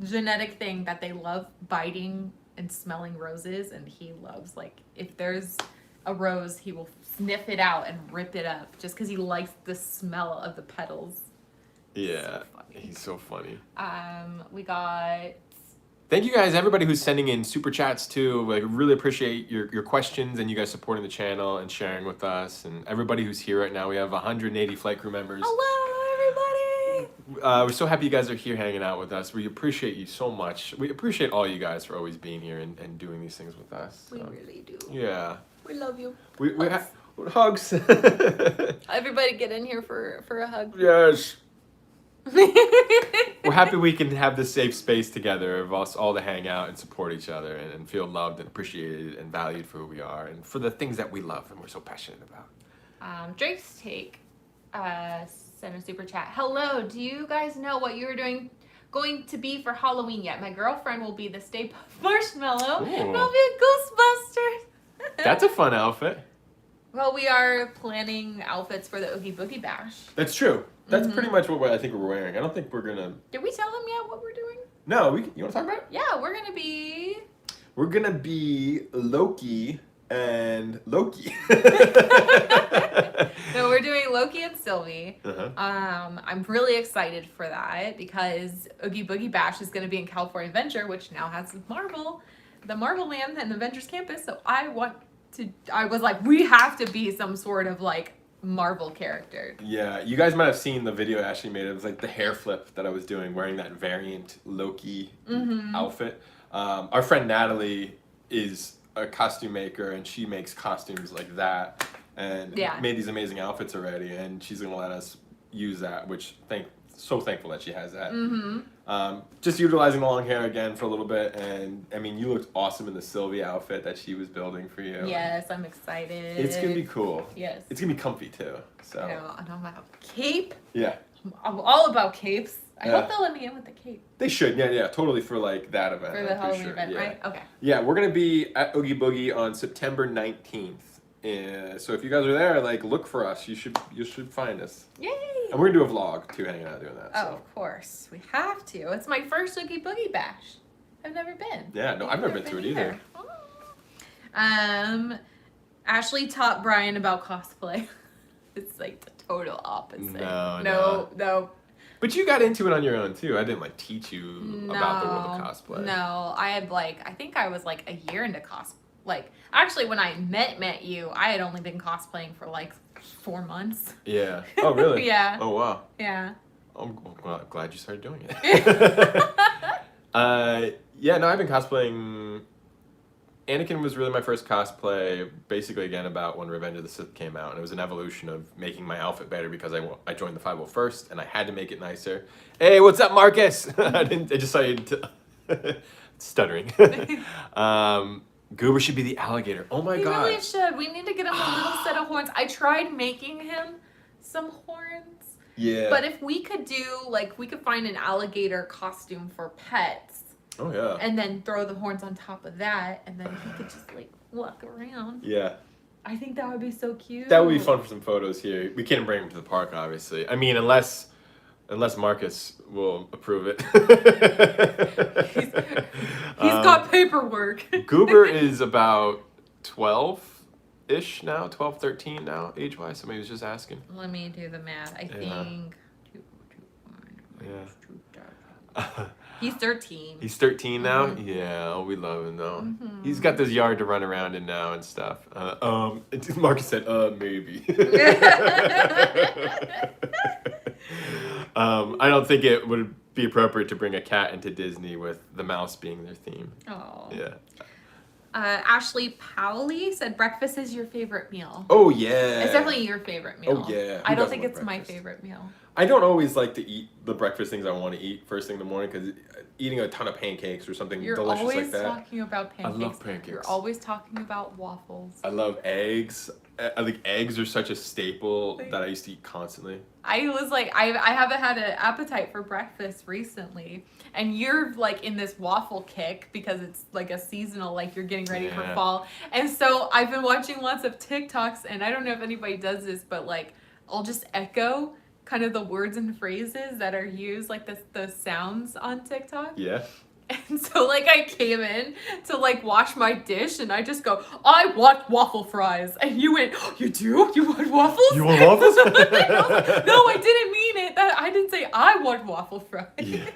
genetic thing that they love biting and smelling roses, and he loves like if there's a rose, he will sniff it out and rip it up just because he likes the smell of the petals. Yeah, he's so funny. We got. Thank you guys, everybody who's sending in super chats too. Like, really appreciate your questions and you guys supporting the channel and sharing with us. And everybody who's here right now, we have 180 flight crew members. Hello, everybody. We're so happy you guys are here hanging out with us. We appreciate you so much. We appreciate all you guys for always being here and doing these things with us. We really do. Yeah. We love you. We hugs. Everybody get in here for a hug. Yes. We're happy we can have this safe space together of us all to hang out and support each other and feel loved and appreciated and valued for who we are and for the things that we love and we're so passionate about. Drake's Take sent a super chat. Hello, do you guys know what you were going to be for Halloween yet? My girlfriend will be the Stay Puft Marshmallow. And I'll be a Ghostbuster. That's a fun outfit. Well, we are planning outfits for the Oogie Boogie Bash. That's true. That's pretty much what I think we're wearing. I don't think we're gonna. Did we tell them yet what we're doing? No, you want to talk about it? Yeah, we're gonna be Loki and Loki. No, we're doing Loki and Sylvie. Uh-huh. I'm really excited for that because Oogie Boogie Bash is gonna be in California Adventure, which now has the Marvel Land and the Avengers campus. So I was like, we have to be some sort of like Marvel character. Yeah, you guys might have seen the video Ashleigh made. It was like the hair flip that I was doing, wearing that variant Loki outfit. Our friend Natalie is a costume maker, and she makes costumes like that, and made these amazing outfits already. And she's gonna let us use that, which so thankful that she has that. Just utilizing the long hair again for a little bit, and I mean, you looked awesome in the Sylvia outfit that she was building for you. Yes, I'm excited. It's gonna be cool. Yes. It's gonna be comfy too. So. I know, and I'm about cape. Yeah. I'm all about capes. I hope they'll let me in with the cape. They should, yeah, totally for like that event. For the Halloween event, right? Okay. Yeah, we're gonna be at Oogie Boogie on September 19th. So if you guys are there, like, look for us. You should find us. Yay! And we're gonna do a vlog too, hanging out doing that. Oh, of course, we have to. It's my first Oogie Boogie bash. I've never been. Yeah, no, I've never been to it either. Ashleigh taught Bryan about cosplay. It's like the total opposite. No. But you got into it on your own too. I didn't like teach you about the world of cosplay. No, I think I was like a year into cosplay. Like, actually, when I met you, I had only been cosplaying for like 4 months. Yeah. Oh, really? Yeah. Oh, wow. Yeah. I'm glad you started doing it. Yeah, no, I've been cosplaying. Anakin was really my first cosplay, basically again about when Revenge of the Sith came out, and it was an evolution of making my outfit better because I joined the 501st and I had to make it nicer. Hey, what's up, Marcus? I just saw you stuttering. Goober should be the alligator. Oh my god. He really should. We need to get him a little set of horns. I tried making him some horns. Yeah. But if we could we could find an alligator costume for pets. Oh yeah. And then throw the horns on top of that, and then he could just like walk around. Yeah. I think that would be so cute. That would be fun for some photos here. We can't bring him to the park, obviously. I mean, unless Marcus will approve it. He's got paperwork. Goober is about 12-ish now, 12, 13 now, age-wise. Somebody was just asking. Let me do the math. I think... Yeah. He's 13. He's 13 now? Mm-hmm. Yeah, oh, we love him, though. Mm-hmm. He's got this yard to run around in now and stuff. Marcus said, maybe. I don't think it would be appropriate to bring a cat into Disney with the mouse being their theme. Oh. Yeah. Ashleigh Powley said breakfast is your favorite meal. Oh, yeah. It's definitely your favorite meal. Oh, yeah. I don't think it's my favorite meal. I don't always like to eat the breakfast things I want to eat first thing in the morning because eating a ton of pancakes or something delicious like that. You're always talking about pancakes. I love pancakes. You're always talking about waffles. I love eggs. I think eggs are such a staple that I used to eat constantly. I was like, I haven't had an appetite for breakfast recently. And you're like in this waffle kick because it's like a seasonal, like you're getting ready for fall. And so I've been watching lots of TikToks, and I don't know if anybody does this, but like I'll just echo kind of the words and phrases that are used, like the sounds on TikTok. Yeah. And so like I came in to like wash my dish, and I just go, I want waffle fries. And you went, oh, you do? You want waffles? You want waffles? Like, no, I didn't mean it. I didn't say I want waffle fries. Yeah.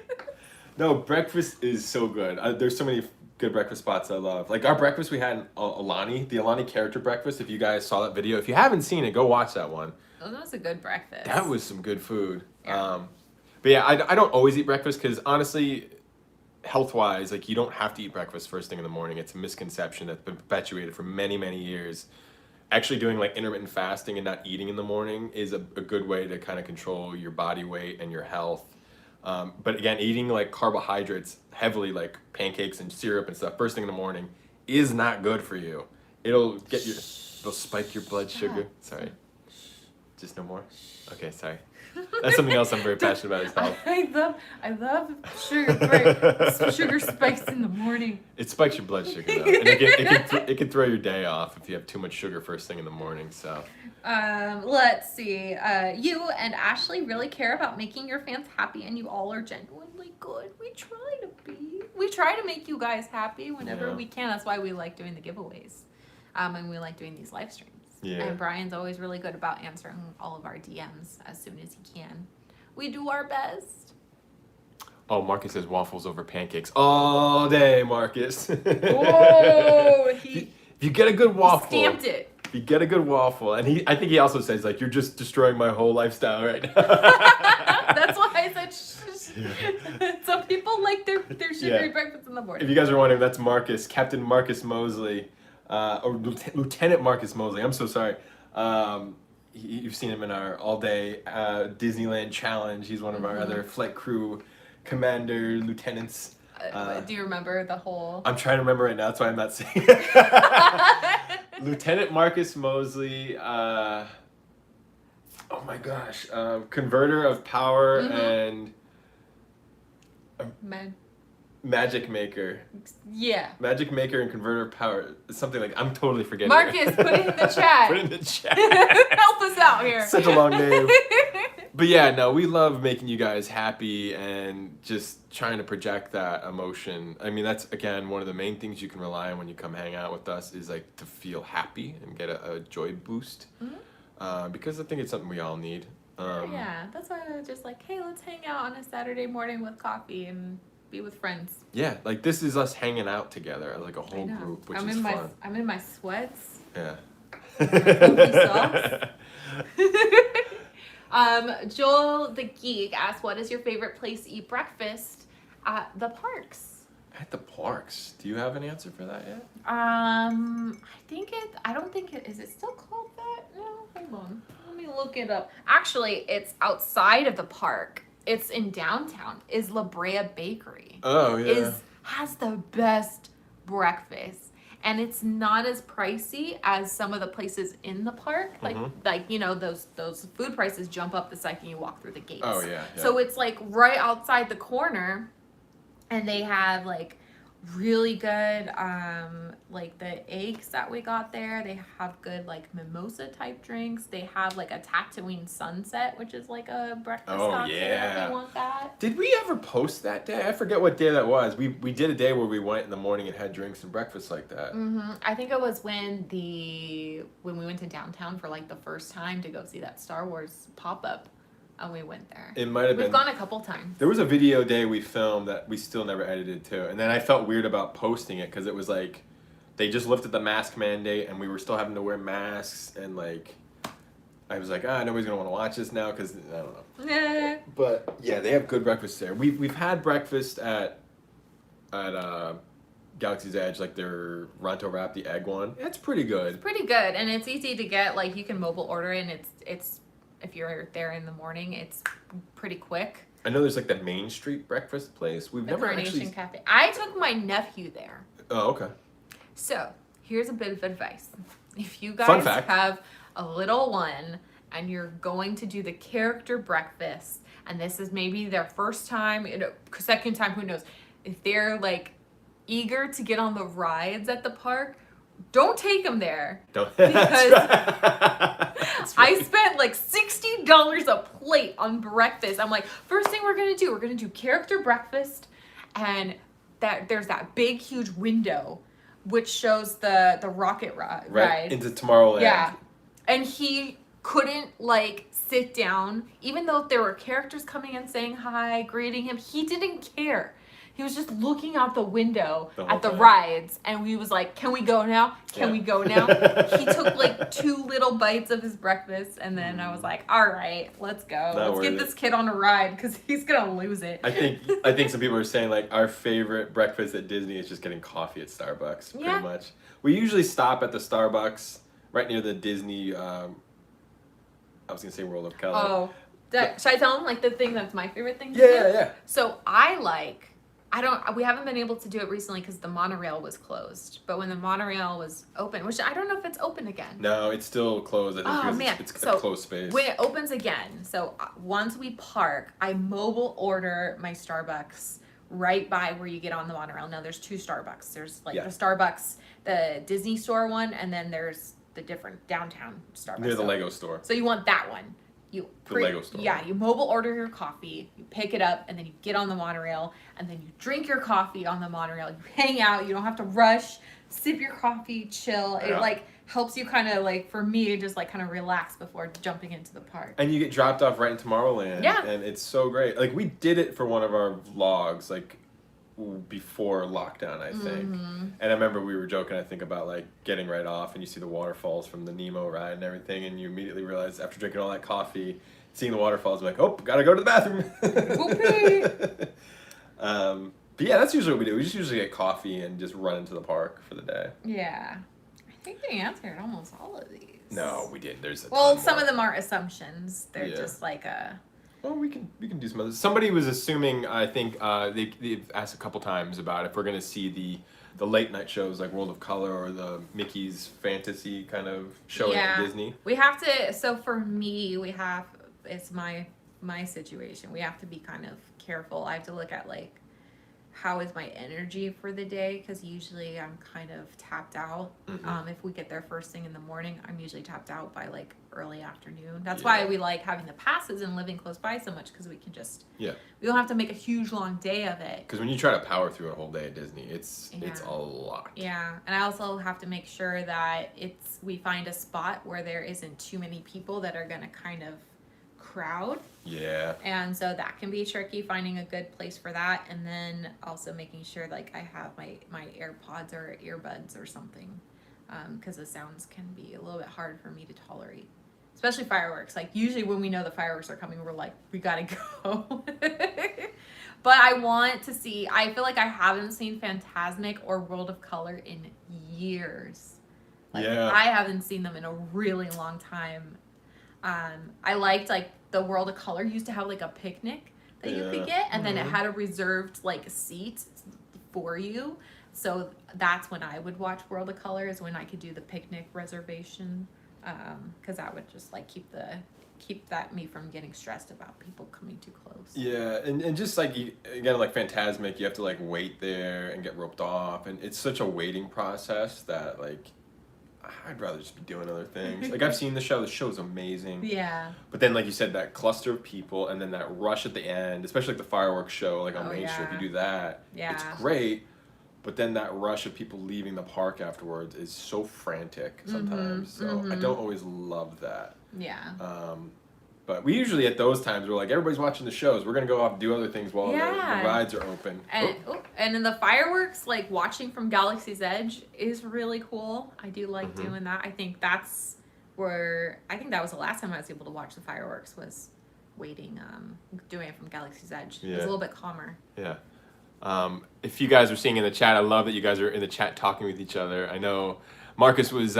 No, breakfast is so good. There's so many good breakfast spots I love. Like our breakfast we had in Alani, the Alani character breakfast. If you guys saw that video, if you haven't seen it, go watch that one. Oh, that was a good breakfast. That was some good food. Yeah. But yeah, I don't always eat breakfast because honestly, health-wise, like you don't have to eat breakfast first thing in the morning. It's a misconception that's been perpetuated for many, many years. Actually doing like intermittent fasting and not eating in the morning is a good way to kind of control your body weight and your health. But again, eating like carbohydrates heavily, like pancakes and syrup and stuff, first thing in the morning is not good for you. It'll spike your blood sugar. Sorry. Just no more? Okay, sorry. That's something else I'm very passionate about is health. I love sugar spikes in the morning. It spikes your blood sugar though. And it can throw your day off if you have too much sugar first thing in the morning, so. Let's see. You and Ashleigh really care about making your fans happy, and you all are genuinely good. We try to be. We try to make you guys happy whenever we can. That's why we like doing the giveaways. And we like doing these live streams. Yeah. And Bryan's always really good about answering all of our DMs as soon as he can. We do our best. Oh, Marcus says waffles over pancakes all day, Marcus. Oh, if you get a good waffle. He stamped it. If you get a good waffle, and I think he also says like, you're just destroying my whole lifestyle right now. That's why I said some people like their sugary breakfast in the morning. If you guys are wondering, that's Marcus, Captain Marcus Mosley, or Lieutenant Marcus Mosley. I'm so sorry. You've seen him in our all-day Disneyland challenge. He's one of our other flight crew commander lieutenants. Do you remember the whole? I'm trying to remember right now. That's why I'm not saying it. Lieutenant Marcus Mosley. Oh my gosh, converter of power and magic maker. Yeah. Magic maker and converter of power. Something like I'm totally forgetting. Marcus, put it in the chat. Put it in the chat. Help us out here. Such a long name. But yeah, no, we love making you guys happy and just trying to project that emotion. I mean, that's, again, one of the main things you can rely on when you come hang out with us is, like, to feel happy and get a joy boost. Because I think it's something we all need. Yeah, that's why I was just like, hey, let's hang out on a Saturday morning with coffee and be with friends. Yeah, like, this is us hanging out together, like a whole group, which is fun. I'm in my sweats. Yeah. Joel the Geek asked, what is your favorite place to eat breakfast at the parks? At the parks? Do you have an answer for that yet? I don't think it, is it still called that? No, hold on. Let me look it up. Actually, it's outside of the park. It's in downtown. Is La Brea Bakery. Oh, yeah. Has the best breakfast. And it's not as pricey as some of the places in the park. Like you know, those food prices jump up the second you walk through the gates. Oh, yeah. So it's like right outside the corner, and they have like really good like the eggs that we got there. They have good like mimosa type drinks. They have like a Tatooine sunset, which is like a breakfast cocktail if you want that. Did we ever post that day? I forget what day that was. We did a day where we went in the morning and had drinks and breakfast like that. I think it was when we went to downtown for like the first time to go see that Star Wars pop-up. And we went there. It might have been. We've gone a couple times. There was a video day we filmed that we still never edited too. And then I felt weird about posting it because it was like, they just lifted the mask mandate and we were still having to wear masks. And like, I was like, nobody's going to want to watch this now because, I don't know. But yeah, they have good breakfast there. We've had breakfast at Galaxy's Edge, like their Ronto Wrap, the egg one. It's pretty good. It's pretty good. And it's easy to get. Like, you can mobile order it and it's if you're there in the morning, it's pretty quick. I know there's like the Main Street breakfast place. We've never actually. Cafe. I took my nephew there. Oh, okay. So here's a bit of advice: if you guys have a little one and you're going to do the character breakfast, and this is maybe their first time, second time, who knows? If they're like eager to get on the rides at the park, don't take them there. Don't. Because I spent like $60 a plate on breakfast. I'm like, first thing we're gonna do character breakfast, and there's that big huge window which shows the rocket ride right into Tomorrowland. Yeah, and he couldn't like sit down, even though there were characters coming in saying hi, greeting him. He didn't care. He was just looking out the window at the rides, and we was like, can we go now? Can we go now? He took like 2 little bites of his breakfast, and then I was like, all right, let's go. Let's get this kid on a ride because he's going to lose it. I think some people are saying like our favorite breakfast at Disney is just getting coffee at Starbucks, pretty much. We usually stop at the Starbucks right near the Disney, I was going to say World of Color. Oh, should I tell him like the thing that's my favorite thing to do? Yeah. So we haven't been able to do it recently because the Monorail was closed. But when the Monorail was open, which I don't know if it's open again. No, it's still closed. I think it's a closed space. When it opens again, so once we park, I mobile order my Starbucks right by where you get on the Monorail. Now there's 2 Starbucks. There's like the Starbucks, the Disney store one, and then there's the different downtown Starbucks. Near the Lego store. So you want that one. The Lego store. Yeah, you mobile order your coffee, you pick it up, and then you get on the Monorail, and then you drink your coffee on the Monorail. You hang out, you don't have to rush, sip your coffee, chill. It like helps you kind of like, for me, just like kind of relax before jumping into the park. And you get dropped off right in Tomorrowland. Yeah. And it's so great. Like we did it for one of our vlogs. Like before lockdown, I think. Mm-hmm. And I remember we were joking, I think, about like getting right off and you see the waterfalls from the Nemo ride and everything, and you immediately realize after drinking all that coffee, seeing the waterfalls, I'm like, oh, gotta go to the bathroom. But yeah, that's usually what we do. We just usually get coffee and just run into the park for the day. Yeah. I think they answered almost all of these. No, we didn't. There's some of them are assumptions. They're just like a... Well, we can do some others. Somebody was assuming, I think, they've asked a couple times about if we're going to see the late night shows like World of Color or the Mickey's Fantasy kind of show at Disney. We have to, so for me, it's my situation. We have to be kind of careful. I have to look at like, how is my energy for the day? Because usually I'm kind of tapped out. Mm-hmm. If we get there first thing in the morning, I'm usually tapped out by like early afternoon. That's why we like having the passes and living close by so much, because we can just we don't have to make a huge long day of it. Because when you try to power through a whole day at Disney, it's a lot. Yeah, and I also have to make sure that we find a spot where there isn't too many people that are gonna kind of crowd. Yeah. And so that can be tricky, finding a good place for that, and then also making sure like I have my AirPods or earbuds or something, because the sounds can be a little bit hard for me to tolerate, especially fireworks. Like usually when we know the fireworks are coming, we're like, we gotta go. But I want to see. I feel like I haven't seen Fantasmic or World of Color in years. Like, I haven't seen them in a really long time. I liked like the World of Color used to have like a picnic that you could get, and then it had a reserved like seat for you. So that's when I would watch World of Color, is when I could do the picnic reservation, because that would just like keep me from getting stressed about people coming too close. Yeah, and just like again, like Fantasmic, you have to like wait there and get roped off, and it's such a waiting process that like I'd rather just be doing other things. Like I've seen the show. The show's amazing. Yeah. But then, like you said, that cluster of people, and then that rush at the end, especially like the fireworks show, like on Main Street, if you do that, it's great. But then that rush of people leaving the park afterwards is so frantic sometimes. So I don't always love that. Yeah. But we usually at those times we're like, everybody's watching the shows. We're gonna go off and do other things while the rides are open. And and then the fireworks, like watching from Galaxy's Edge, is really cool. I do like doing that. I think that was the last time I was able to watch the fireworks, was waiting, doing it from Galaxy's Edge. It was a little bit calmer. Yeah. If you guys are seeing in the chat, I love that you guys are in the chat talking with each other. I know Marcus was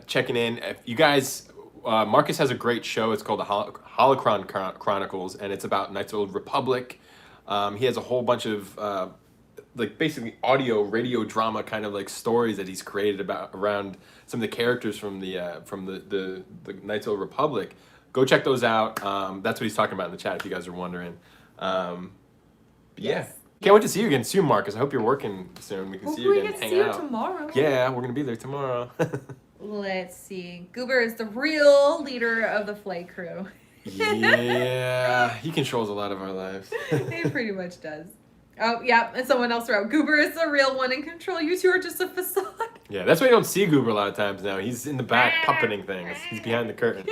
checking in. If you guys. Marcus has a great show. It's called the Holocron Chronicles, and it's about Knights of the Old Republic. He has a whole bunch of like basically audio, radio drama kind of like stories that he's created around some of the characters from the Knights of the Old Republic. Go check those out. That's what he's talking about in the chat, if you guys are wondering. Can't wait to see you again soon, Marcus. I hope you're working soon. We can see you again. We can see you tomorrow. Yeah, we're gonna be there tomorrow. Let's see. Goober is the real leader of the flight crew. Yeah, he controls a lot of our lives. He pretty much does. Oh, yeah, and someone else wrote, Goober is the real one in control. You two are just a facade. Yeah, that's why you don't see Goober a lot of times now. He's in the back puppeting things. He's behind the curtain.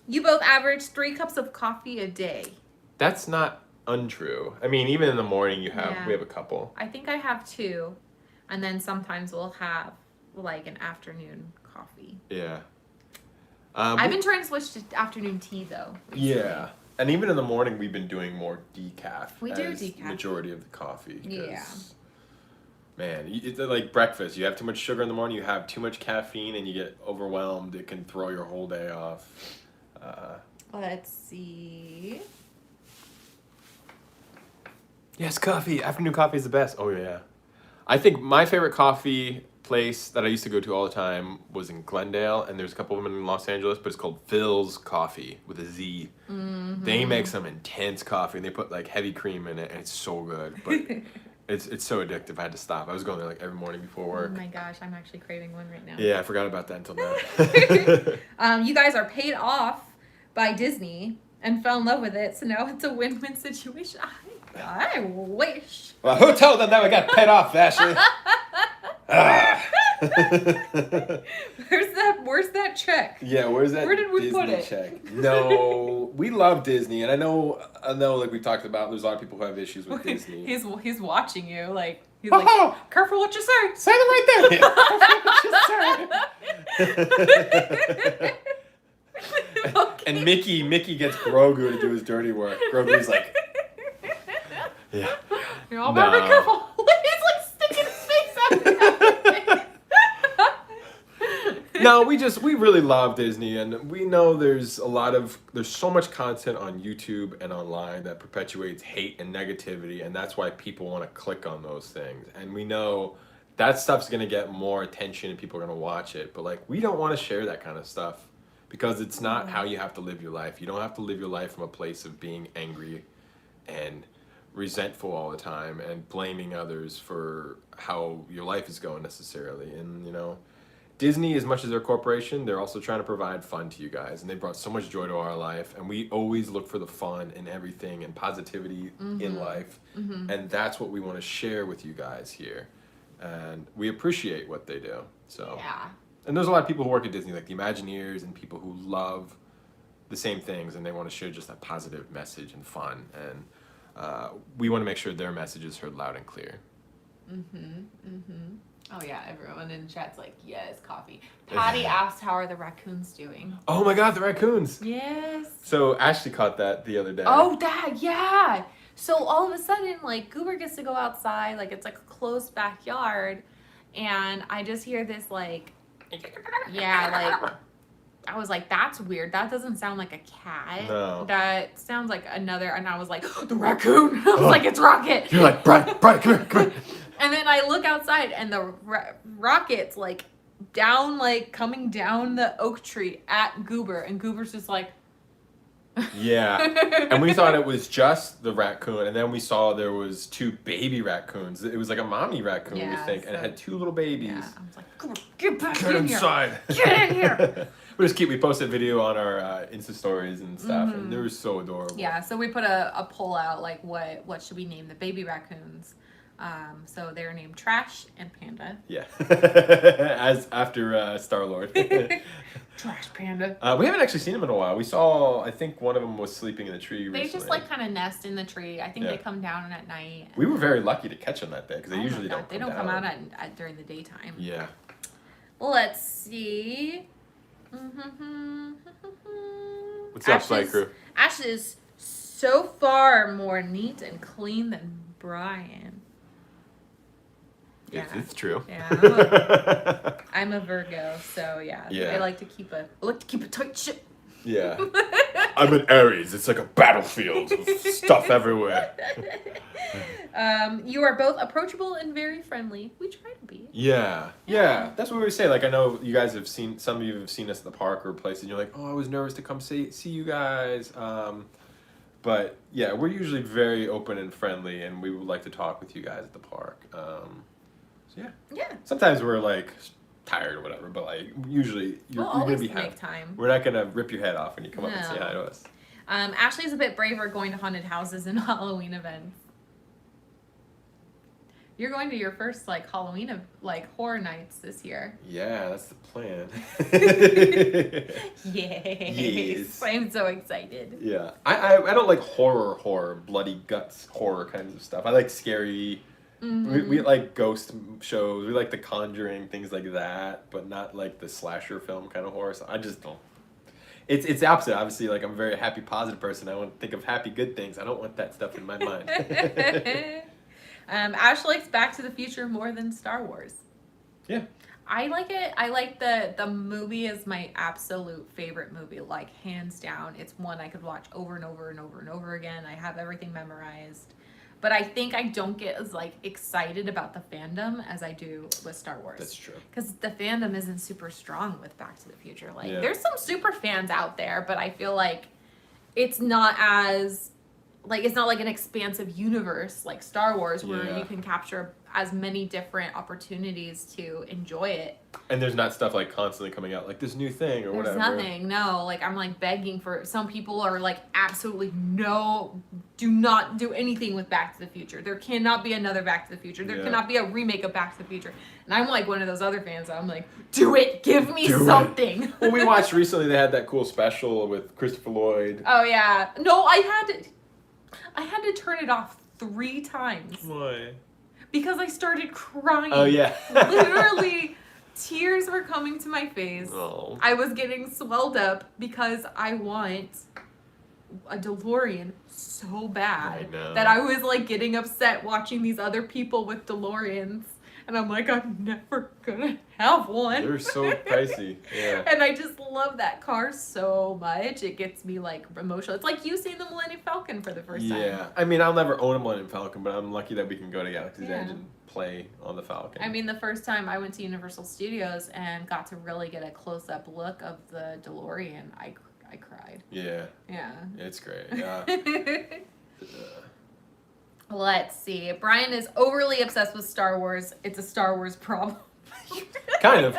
You both average 3 cups of coffee a day. That's not untrue. I mean, even in the morning we have a couple. I think I have 2. And then sometimes we'll have like an afternoon coffee. Yeah. I've been trying to switch to afternoon tea though. Recently. Yeah. And even in the morning we've been doing more decaf. We do decaf. The majority of the coffee. Yeah. Man, it's like breakfast. You have too much sugar in the morning, you have too much caffeine, and you get overwhelmed. It can throw your whole day off. Let's see. Yes, coffee. Afternoon coffee is the best. Oh, yeah. I think my favorite coffee place that I used to go to all the time was in Glendale, and there's a couple of them in Los Angeles, but it's called Phil's Coffee with a Z. Mm-hmm. They make some intense coffee, and they put like heavy cream in it, and it's so good. But it's so addictive. I had to stop. I was going there like every morning before work. Oh my gosh, I'm actually craving one right now. Yeah, I forgot about that until now. You guys are paid off by Disney and fell in love with it, so now it's a win-win situation. I wish. Well, who told them that we got paid off, Ashleigh? Where's that check? Yeah, where's that? Where did we Disney put it? check? No, we love Disney, and I know, like we talked about, there's a lot of people who have issues with Disney. He's watching you, like he's like, careful what you say. Say it right there. Careful what you say. Okay. And Mickey gets Grogu to do his dirty work. Grogu's like, yeah. You all better be careful. He's like sticking his face out. No, we really love Disney, and we know there's so much content on YouTube and online that perpetuates hate and negativity, and that's why people want to click on those things. And we know that stuff's gonna get more attention and people are gonna watch it, but like we don't want to share that kind of stuff because it's not how you have to live your life. You don't have to live your life from a place of being angry and resentful all the time and blaming others for how your life is going necessarily. And Disney, as much as they're a corporation, they're also trying to provide fun to you guys, and they brought so much joy to our life, and we always look for the fun in everything and positivity in life, and that's what we want to share with you guys here, and we appreciate what they do. So yeah. And there's a lot of people who work at Disney, like the Imagineers and people who love the same things, and they want to share just that positive message and fun, and we want to make sure their message is heard loud and clear. Oh yeah, everyone in chat's like, yes, coffee. Patty asked, how are the raccoons doing? Oh my God, the raccoons! Yes. So Ashleigh caught that the other day. Oh, yeah. So all of a sudden, like, Goober gets to go outside, like it's like a closed backyard, and I just hear this like, yeah, like, I was like, that's weird. That doesn't sound like a cat. No. That sounds like another, and I was like, the raccoon. I was like, it's Rocket. You're like, Bryan, come here. And then I look outside, and the Rocket's like down, like coming down the oak tree at Goober, and Goober's just like, Yeah. And we thought it was just the raccoon, and then we saw there was 2 baby raccoons. It was like a mommy raccoon, we think, and it had 2 little babies. Yeah. I was like, Goober, get back Get in inside. here. Get in here. We just we posted a video on our Insta stories and stuff, and they were so adorable. Yeah, so we put a poll out, like, what should we name the baby raccoons? So they're named Trash and Panda. Yeah. As after Star-Lord. Trash Panda. We haven't actually seen them in a while. We saw, I think one of them was sleeping in the tree recently. They just like kind of nest in the tree. I think they come down at night. We were very lucky to catch them that day because they usually don't come They don't come out at during the daytime. Yeah. Let's see. What's up, Flight Crew? Ash is so far more neat and clean than Bryan. Yeah. It's true. Yeah, I'm a Virgo, so yeah. I like to keep a tight ship. Yeah. I'm an Aries. It's like a battlefield with stuff everywhere. You are both approachable and very friendly. We try to be. Yeah. That's what we were saying. Like, I know you guys have seen, some of you have seen us at the park or places, and you're like, oh, I was nervous to come see you guys. But yeah, we're usually very open and friendly, and we would like to talk with you guys at the park. So yeah. Sometimes we're like tired or whatever, but like usually you're gonna be happy. Make time. We're not gonna rip your head off when you come up and say hi to us. Ashley's a bit braver going to haunted houses and Halloween events. You're going to your first like Halloween of like horror nights this year. Yeah, that's the plan. Yes. I'm so excited. Yeah. I don't like horror, bloody guts horror kinds of stuff. I like scary. We like ghost shows. We like The Conjuring, things like that, but not like the slasher film kind of horror. So I just don't. It's the opposite. Obviously, like I'm a very happy, positive person. I want to think of happy, good things. I don't want that stuff in my mind. Ash likes Back to the Future more than Star Wars. Yeah. I like it. I like the movie is my absolute favorite movie, like hands down. It's one I could watch over and over and over and over again. I have everything memorized. But I think I don't get as like excited about the fandom as I do with Star Wars. That's true. Because the fandom isn't super strong with Back to the Future. Like there's some super fans out there, but I feel like it's not as like it's not like an expansive universe like Star Wars where you can capture as many different opportunities to enjoy it. And there's not stuff like constantly coming out like this new thing or There's whatever. nothing. No, like I'm like begging for. Some people are like absolutely no, do not do anything with Back to the Future. There cannot be another Back to the Future. There cannot be a remake of Back to the Future. And I'm like one of those other fans. I'm like, do it. Give me something. Well, we watched recently. They had that cool special with Christopher Lloyd. Oh yeah. No, I had to turn it off 3 times. Why? Because I started crying. Oh yeah. Literally, tears were coming to my face. Oh. I was getting swelled up because I want a DeLorean so bad that I was like getting upset watching these other people with DeLoreans. And I'm like, I'm never gonna have one. They're so pricey. Yeah. And I just love that car so much. It gets me like emotional. It's like you seeing the Millennium Falcon for the first time. Yeah. I mean, I'll never own a Millennium Falcon, but I'm lucky that we can go to Galaxy's Edge and play on the Falcon. I mean, the first time I went to Universal Studios and got to really get a close-up look of the DeLorean, I cried. Yeah. Yeah. It's great. Yeah. Let's see. Bryan is overly obsessed with Star Wars. It's a Star Wars problem. Kind of.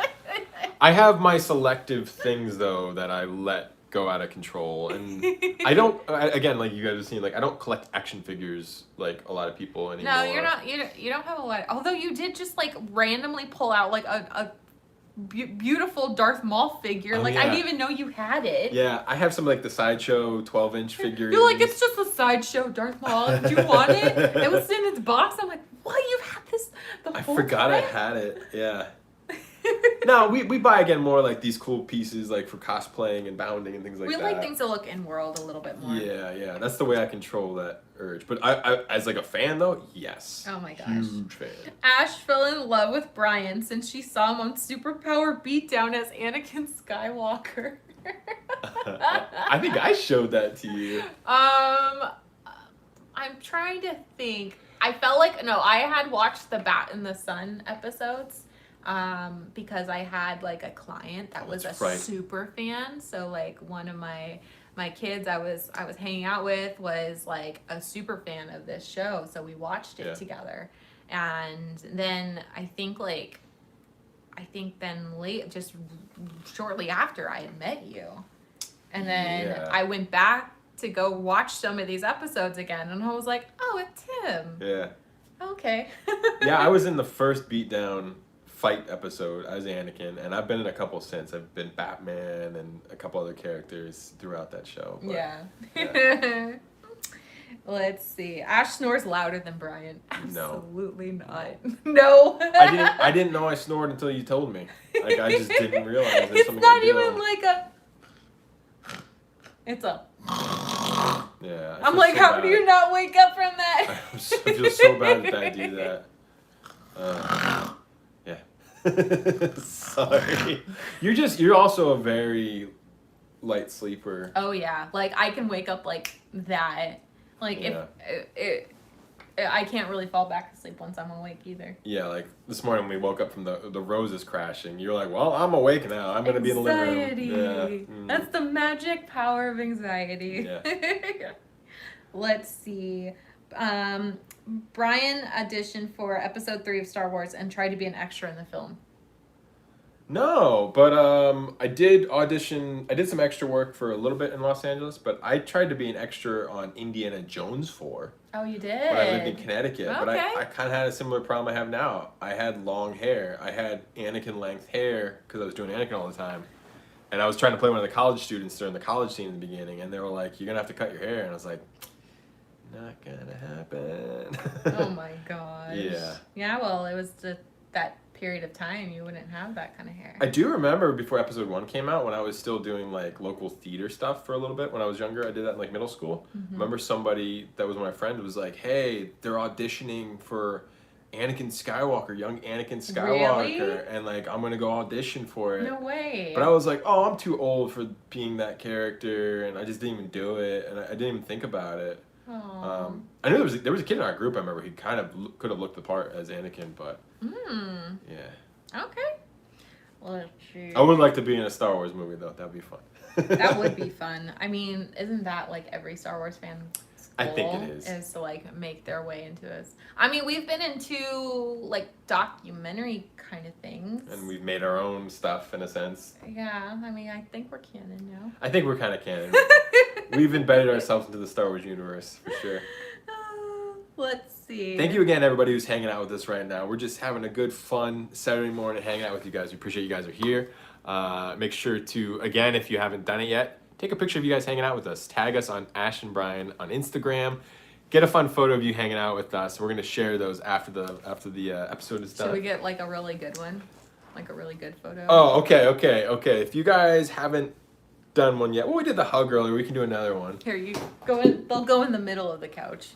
I have my selective things though that I let go out of control, and I don't. Again, like you guys have seen, like I don't collect action figures like a lot of people anymore. No, you're not. You don't have a lot. Although you did just like randomly pull out like a beautiful Darth Maul figure. Oh, like I didn't even know you had it. Yeah, I have some like the Sideshow 12-inch figures. You're like, it's just a Sideshow Darth Maul. Do you want it? It was in its box. I'm like, what? You've had this the whole forgot time? I had it. Yeah. No, we buy again more like these cool pieces like for cosplaying and bounding and things like that. We like things to look in world a little bit more. Yeah. That's the way I control that urge. But I as like a fan though, yes. Oh my gosh. Huge fan. Ash fell in love with Bryan since she saw him on Superpower Beatdown as Anakin Skywalker. I think I showed that to you. I'm trying to think. I felt like I had watched the Bat in the Sun episodes. Because I had like a client that was a super fan. So like one of my kids I was hanging out with was like a super fan of this show. So we watched it together. And then I think just shortly after I had met you. And then I went back to go watch some of these episodes again. And I was like, oh, it's him. Yeah. Okay. Yeah, I was in the first Beatdown fight episode as Anakin, and I've been in a couple since. I've been Batman and a couple other characters throughout that show. But, yeah. Let's see. Ash snores louder than Bryan. Absolutely not. No. I didn't know I snored until you told me. Like I just didn't realize there's it's something not I do. even like a. It's a. Yeah. I'm like, how do you not wake up from that? I feel so bad if I do that. Sorry. You're also a very light sleeper. Oh yeah, like I can wake up like that. Like if I can't really fall back asleep once I'm awake either. Yeah, like this morning when we woke up from the roses crashing, you're like, well, I'm awake now. I'm gonna be in the living room. Yeah. That's the magic power of anxiety. Yeah. Let's see. Bryan auditioned for episode 3 of Star Wars and tried to be an extra in the film. No, but I did audition. I did some extra work for a little bit in Los Angeles, but I tried to be an extra on Indiana Jones 4. Oh, you did? When I lived in Connecticut. Okay. But I kind of had a similar problem I have now. I had long hair. I had Anakin length hair because I was doing Anakin all the time. And I was trying to play one of the college students during the college scene in the beginning, and they were like, you're going to have to cut your hair. And I was like, not going to happen. Oh my gosh. Yeah. Yeah, well, it was that period of time you wouldn't have that kind of hair. I do remember before episode 1 came out when I was still doing like local theater stuff for a little bit when I was younger. I did that in like middle school. Mm-hmm. Remember somebody that was my friend was like, hey, they're auditioning for Anakin Skywalker, young Anakin Skywalker. Really? And like, I'm going to go audition for it. No way. But I was like, oh, I'm too old for being that character. And I just didn't even do it. And I didn't even think about it. I knew there was a kid in our group I remember he kind of could have looked the part as Anakin, but yeah. Okay. Let's see. I would like to be in a Star Wars movie though. That'd be fun. That would be fun. I mean, isn't that like every Star Wars fan's I think it is to like make their way into this. I mean, we've been into like documentary kind of things. And we've made our own stuff in a sense. Yeah, I mean, I think we're canon now. I think we're kind of canon. We've embedded ourselves into the Star Wars universe for sure. Let's see. Thank you again, everybody who's hanging out with us right now. We're just having a good, fun Saturday morning hanging out with you guys. We appreciate you guys are here. Make sure to, again, if you haven't done it yet, take a picture of you guys hanging out with us. Tag us on Ash and Bryan on Instagram. Get a fun photo of you hanging out with us. We're gonna share those after the episode is done. Should we get like a really good one, like a really good photo? Oh, okay. If you guys haven't done one yet, well, we did the hug earlier. We can do another one. Here, you go in. They'll go in the middle of the couch.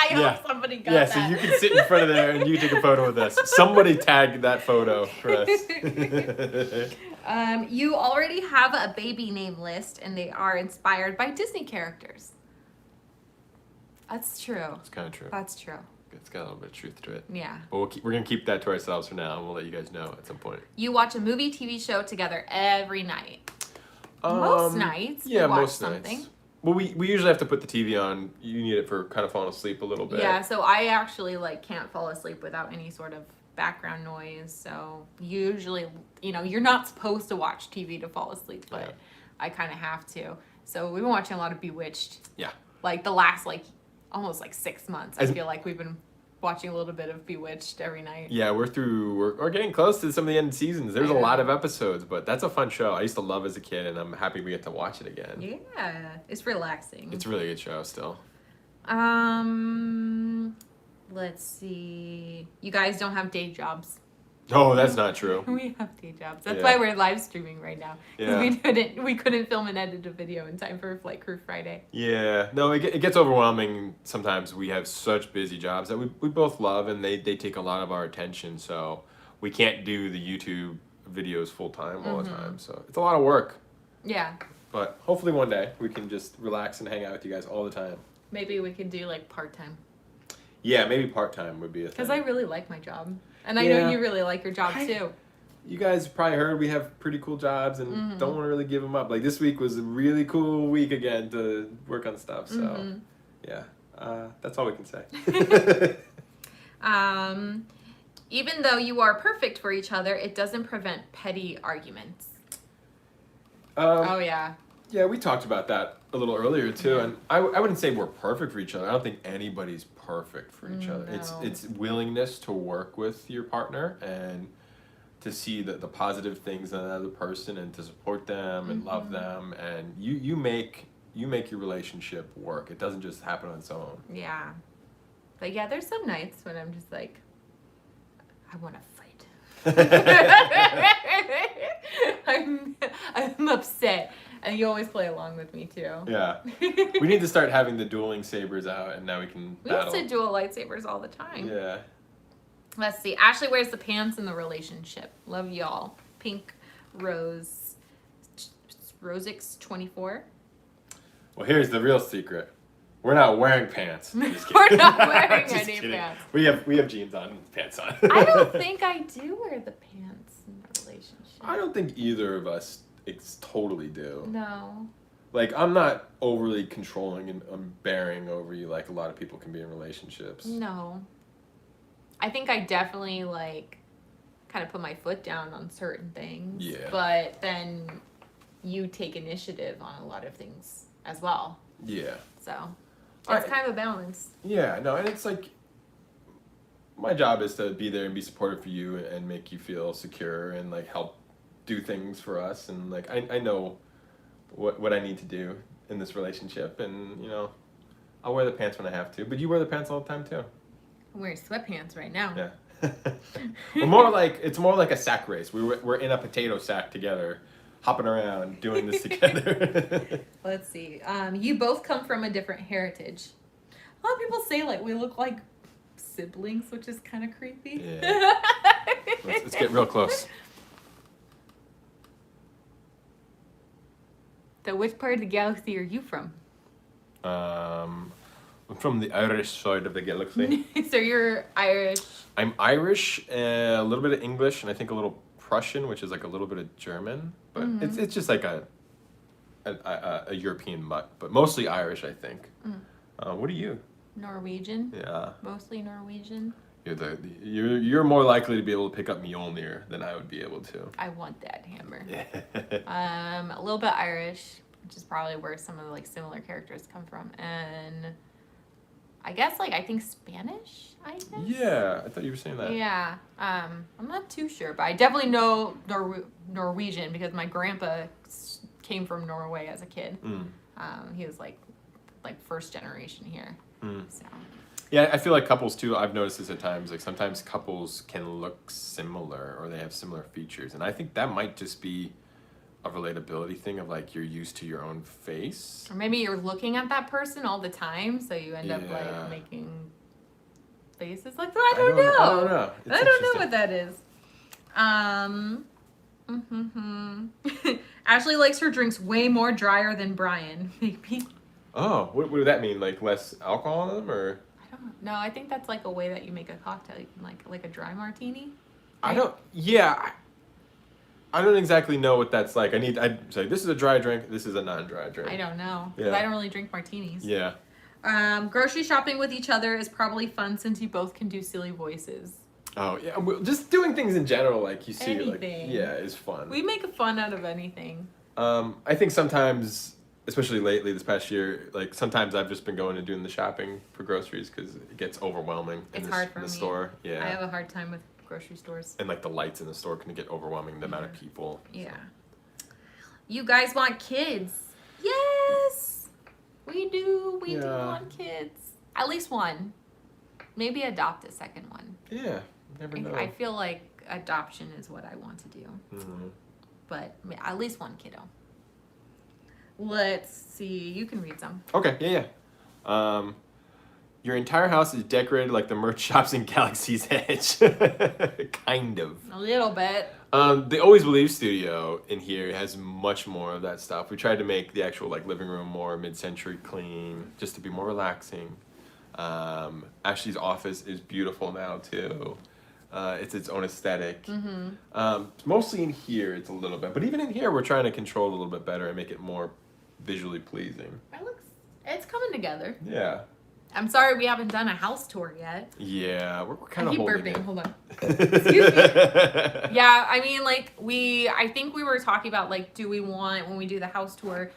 I hope somebody got that. Yeah, so you can sit in front of there and you take a photo with us. Somebody tagged that photo for us. You already have a baby name list, and they are inspired by Disney characters. That's true. It's kind of true. That's true. It's got a little bit of truth to it. Yeah. But we're going to keep that to ourselves for now, and we'll let you guys know at some point. You watch a movie, TV show together every night. Most nights. Yeah, we watch most something. nights. Well, we usually have to put the TV on. You need it for kind of falling asleep a little bit. Yeah, so I actually like can't fall asleep without any sort of background noise. So usually, you're not supposed to watch TV to fall asleep, but I kind of have to. So we've been watching a lot of Bewitched. Yeah. Like the last almost 6 months. I feel like we've been watching a little bit of Bewitched every night. Yeah, we're getting close to some of the end seasons. There's a lot of episodes, but that's a fun show. I used to love as a kid, and I'm happy we get to watch it again. Yeah, it's relaxing. It's a really good show still. Let's see. You guys don't have day jobs. Oh, that's not true. We have day jobs. That's why we're live streaming right now. Yeah. We couldn't film and edit a video in time for Flight Crew Friday. Yeah. No, it gets overwhelming sometimes. We have such busy jobs that we both love, and they take a lot of our attention. So we can't do the YouTube videos full time all the time. So it's a lot of work. Yeah. But hopefully one day we can just relax and hang out with you guys all the time. Maybe we could do part-time. Yeah, maybe part-time would be a thing. Because I really like my job. And I know you really like your job too. You guys probably heard we have pretty cool jobs and don't want to really give them up. Like this week was a really cool week again to work on stuff. So yeah, that's all we can say. Even though you are perfect for each other, it doesn't prevent petty arguments. Oh yeah. Yeah, we talked about that a little earlier too, and I wouldn't say we're perfect for each other. I don't think anybody's perfect for each other. No. It's willingness to work with your partner and to see the positive things in another person and to support them and love them, and you make your relationship work. It doesn't just happen on its own. Yeah, but yeah, there's some nights when I'm just like, I want to fight. I'm upset. And you always play along with me too. Yeah. We need to start having the dueling sabers out, and now we can battle. We used to duel lightsabers all the time. Yeah. Let's see. Ashleigh wears the pants in the relationship. Love y'all. Pink Rose. Rosix24. Well, here's the real secret. We're not wearing pants. We're not wearing any kidding. pants. We have jeans on and pants on. I don't think I do wear the pants in the relationship. I don't think either of us totally do. No. Like, I'm not overly controlling and bearing over you like a lot of people can be in relationships. No. I think I definitely kind of put my foot down on certain things. Yeah. But then you take initiative on a lot of things as well. Yeah. So it's kind of a balance. Yeah, no, and it's like my job is to be there and be supportive for you and make you feel secure and help do things for us, and I know what I need to do in this relationship, and I'll wear the pants when I have to, but you wear the pants all the time too. I'm wearing sweatpants right now. Yeah. It's more like a sack race. We're in a potato sack together, hopping around doing this together. Let's see. You both come from a different heritage. A lot of people say we look like siblings, which is kind of creepy. Yeah. Let's get real close. So which part of the galaxy are you from? I'm from the Irish side of the galaxy. So you're Irish. I'm Irish, a little bit of English, and I think a little Prussian, which is like a little bit of German. But it's just like a European mutt, but mostly Irish, I think. What are you? Norwegian. Yeah. Mostly Norwegian. You're more likely to be able to pick up Mjolnir than I would be able to. I want that hammer. A little bit Irish, which is probably where some of the like similar characters come from, and I guess like I think Spanish. I guess. Yeah, I thought you were saying that. Yeah. I'm not too sure, but I definitely know Norwegian because my grandpa came from Norway as a kid. He was like first generation here. So. Yeah, I feel like couples too. I've noticed this at times. Like sometimes couples can look similar or they have similar features, and I think that might just be a relatability thing of like you're used to your own face. Or maybe you're looking at that person all the time, so you end up like making faces like that. I don't know. I don't know. I don't know what that is. Ashleigh likes her drinks way more drier than Bryan. Maybe. Oh, what would that mean? Like less alcohol in them, or? I don't know. I think that's like a way that you make a cocktail, like a dry martini. Right? I don't. Yeah. I don't exactly know what that's like. I'd say this is a dry drink. This is a non-dry drink. I don't know. Yeah. I don't really drink martinis. Yeah. Grocery shopping with each other is probably fun since you both can do silly voices. Oh yeah, just doing things in general, like you see, anything. Is fun. We make fun out of anything. I think sometimes, especially lately, this past year, like sometimes I've just been going and doing the shopping for groceries because it gets overwhelming. It's hard for me. The store. Yeah. I have a hard time with grocery stores. And like the lights in the store can get overwhelming. The amount of people. Yeah. So. You guys want kids? Yes, we do. We do want kids. At least one. Maybe adopt a second one. Yeah. Never know. I feel like adoption is what I want to do. But at least one kiddo. Let's see. You can read some. Okay. Yeah. Your entire house is decorated like the merch shops in Galaxy's Edge. Kind of. A little bit. The Always Believe studio in here has much more of that stuff. We tried to make the actual like living room more mid-century clean, just to be more relaxing. Ashleigh's office is beautiful now too. It's its own aesthetic. Mostly in here, it's a little bit, but even in here, we're trying to control it a little bit better and make it more visually pleasing. It's coming together. Yeah. I'm sorry we haven't done a house tour yet. Yeah, we're kind of holding it. Hold on. Excuse me. Yeah, I mean, like I think we were talking about like, do we want when we do the house tour,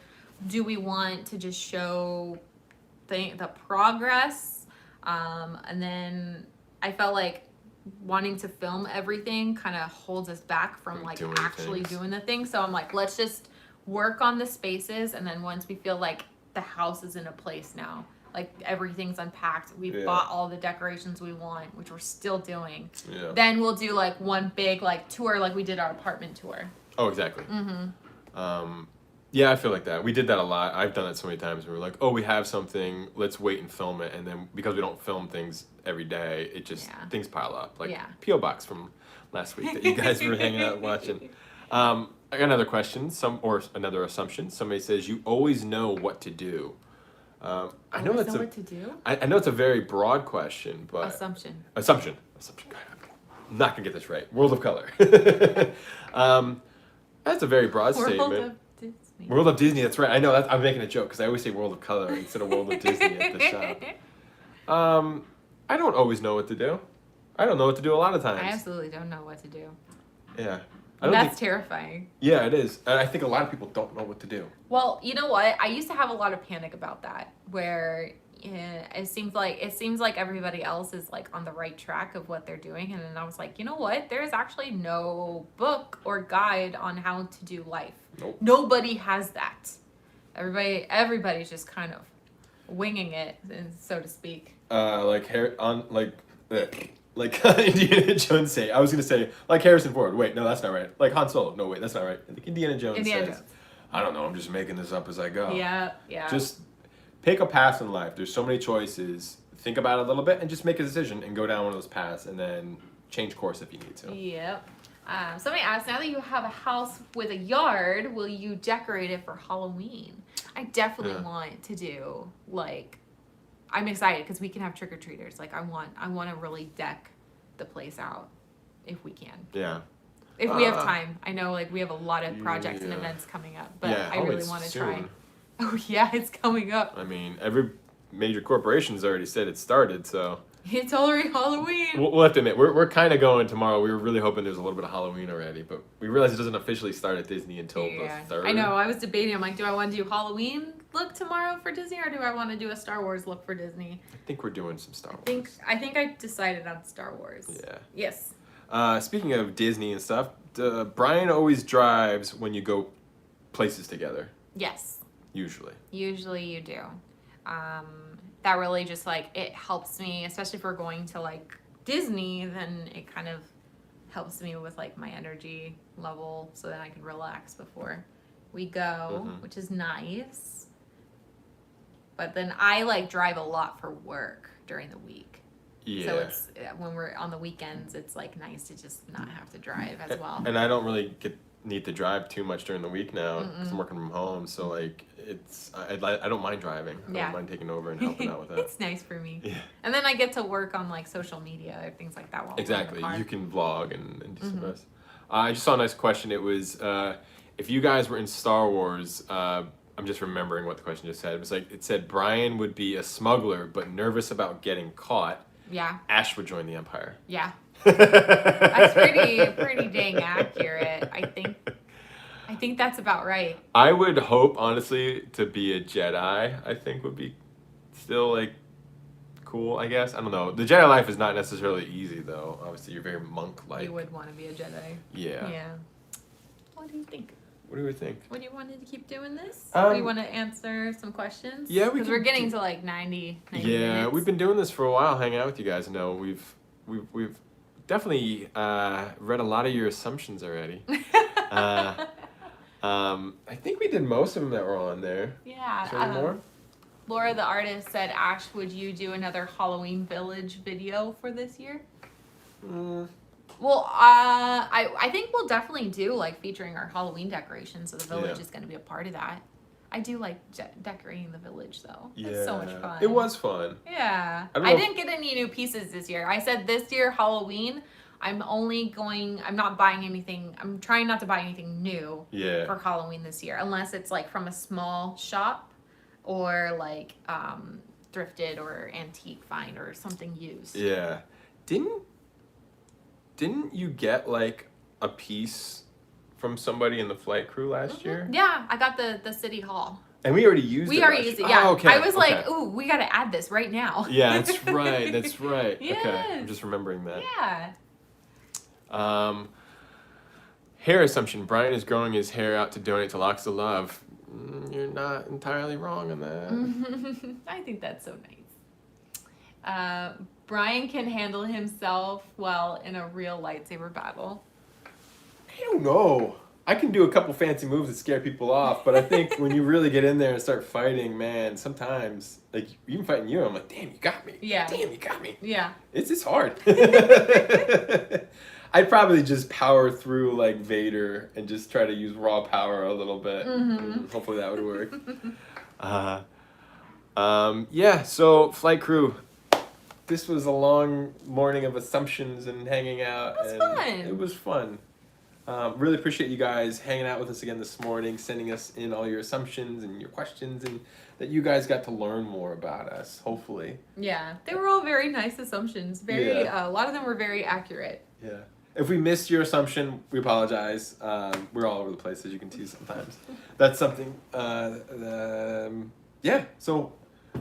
do we want to just show the progress, and then I felt like wanting to film everything kind of holds us back from like actually doing the thing. So I'm like, let's just work on the spaces, and then once we feel like the house is in a place now, like everything's unpacked, we've bought all the decorations we want, which we're still doing, then we'll do like one big like tour like we did our apartment tour. Oh, exactly. Yeah, I feel like that. We did that a lot. I've done that so many times. We were like, oh, we have something, let's wait and film it. And then because we don't film things every day, it just, things pile up. Like P.O. Box from last week that you guys were hanging out watching. I got another question, another assumption. Somebody says, you always know what to do. I know that's what to do? I know it's a very broad question, but... Assumption. God, I'm not going to get this right. World of Color. That's a very broad statement. World of Disney, that's right. I know, I'm making a joke because I always say World of Color instead of World of Disney at the shop. I don't always know what to do. I don't know what to do a lot of times. I absolutely don't know what to do. Yeah. That's terrifying. Yeah, it is. And I think a lot of people don't know what to do. Well, you know what? I used to have a lot of panic about that, where it seems like everybody else is like on the right track of what they're doing, and then I was like, you know what? There is actually no book or guide on how to do life. Nope. Nobody has that. Everybody's just kind of winging it, so to speak. Like Indiana Jones say. I was gonna say like Harrison Ford. Wait, no, that's not right. Like Han Solo. No, wait, that's not right. Like Indiana Jones says. I don't know. I'm just making this up as I go. Yeah. Just pick a path in life. There's so many choices. Think about it a little bit and just make a decision and go down one of those paths and then change course if you need to. Yep. Somebody asked, now that you have a house with a yard, will you decorate it for Halloween? I definitely want to do like I'm excited because we can have trick-or-treaters. Like, I want to really deck the place out if we can. Yeah. If we have time. I know, like, we have a lot of projects and events coming up, but I really want to try. Oh, yeah, it's coming up. I mean, every major corporation's already said it started, so... It's already Halloween. We'll have to admit, we're kind of going tomorrow. We were really hoping there was a little bit of Halloween already, but we realized it doesn't officially start at Disney until the 3rd. I know, I was debating. I'm like, do I want to do Halloween look tomorrow for Disney, or do I want to do a Star Wars look for Disney? I think we're doing some Star Wars. I think I decided on Star Wars. Yeah. Yes. Speaking of Disney and stuff, Bryan always drives when you go places together. Yes. Usually. Usually you do. That really just, like, it helps me, especially if we're going to, like, Disney, then it kind of helps me with, like, my energy level so then I can relax before we go, which is nice. But then I, like, drive a lot for work during the week. Yeah. So it's, when we're on the weekends, it's, like, nice to just not have to drive as well. And I don't really need to drive too much during the week now because I'm working from home, so like I don't mind driving. I don't mind taking over and helping out with that. It's nice for me. Yeah. And then I get to work on like social media or things like that while exactly. I'm in the car. You can vlog and do some of this. I just saw a nice question. It was if you guys were in Star Wars. I'm just remembering what the question just said. It was like it said Bryan would be a smuggler but nervous about getting caught. Yeah. Ash would join the Empire. Yeah. That's pretty dang accurate. I think that's about right. I would hope, honestly, to be a Jedi. I think would be still like cool. I guess I don't know. The Jedi life is not necessarily easy, though. Obviously, you're very monk-like. You would want to be a Jedi. Yeah. Yeah. What do you think? What do we think? Would you want to keep doing this? Or you want to answer some questions? Yeah, because we're getting to like 90 minutes. We've been doing this for a while, hanging out with you guys. No, we've definitely read a lot of your assumptions already. I think we did most of them that were on there. Yeah. Is there any more? Laura, the artist, said, Ash, would you do another Halloween Village video for this year? Well, I think we'll definitely do, like, featuring our Halloween decorations, so the village is going to be a part of that. I do like decorating the village, though. Yeah. It's so much fun. It was fun. Yeah. I didn't get any new pieces this year. I said this year, Halloween, I'm not buying anything. I'm trying not to buy anything new for Halloween this year, unless it's, like, from a small shop or, like, thrifted or antique find or something used. Yeah. Didn't you get, like, a piece from somebody in the flight crew last year? Yeah, I got the City Hall. And we already used it. We already used it, yeah. Oh, okay. I was like, ooh, we got to add this right now. Yeah, that's right. That's right. Yes. Okay, I'm just remembering that. Yeah. Hair assumption. Bryan is growing his hair out to donate to Locks of Love. You're not entirely wrong on that. I think that's so nice. Bryan can handle himself well in a real lightsaber battle. I don't know. I can do a couple fancy moves that scare people off, but I think when you really get in there and start fighting, man, sometimes, like, even fighting you, I'm like, damn, you got me. Yeah. Damn, you got me. Yeah. It's hard. I'd probably just power through, like, Vader and just try to use raw power a little bit. Hopefully that would work. Yeah, so, flight crew. This was a long morning of assumptions and hanging out. It was fun. It was fun. Really appreciate you guys hanging out with us again this morning, sending us in all your assumptions and your questions, and that you guys got to learn more about us, hopefully. Yeah, they were all very nice assumptions. A lot of them were very accurate. Yeah. If we missed your assumption, we apologize. We're all over the place, as you can see sometimes. That's something. Yeah, so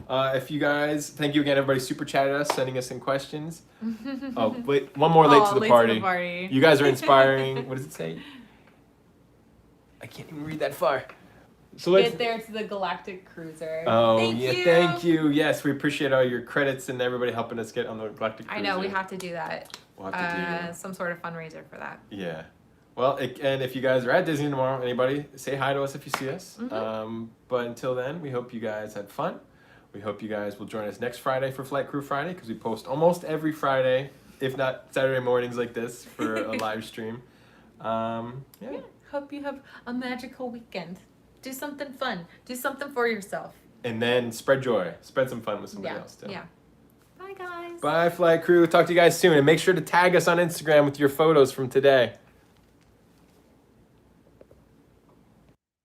if you guys, thank you again, everybody super chatted us, sending us in questions. Oh, wait, one more late to the party. You guys are inspiring. What does it say? I can't even read that far. So let's get there to the Galactic Cruiser. Oh, thank you. Yes, we appreciate all your credits and everybody helping us get on the Galactic Cruiser. I know, we have to do that. We'll have to do some sort of fundraiser for that. Yeah. Well, and if you guys are at Disney tomorrow, anybody, say hi to us if you see us. But until then, we hope you guys had fun. We hope you guys will join us next Friday for Flight Crew Friday, because we post almost every Friday, if not Saturday mornings like this, for a live stream. Yeah. Hope you have a magical weekend. Do something fun. Do something for yourself. and then spread joy. Spread some fun with somebody else too. Yeah. Bye, guys. Bye, Flight Crew. Talk to you guys soon. And make sure to tag us on Instagram with your photos from today.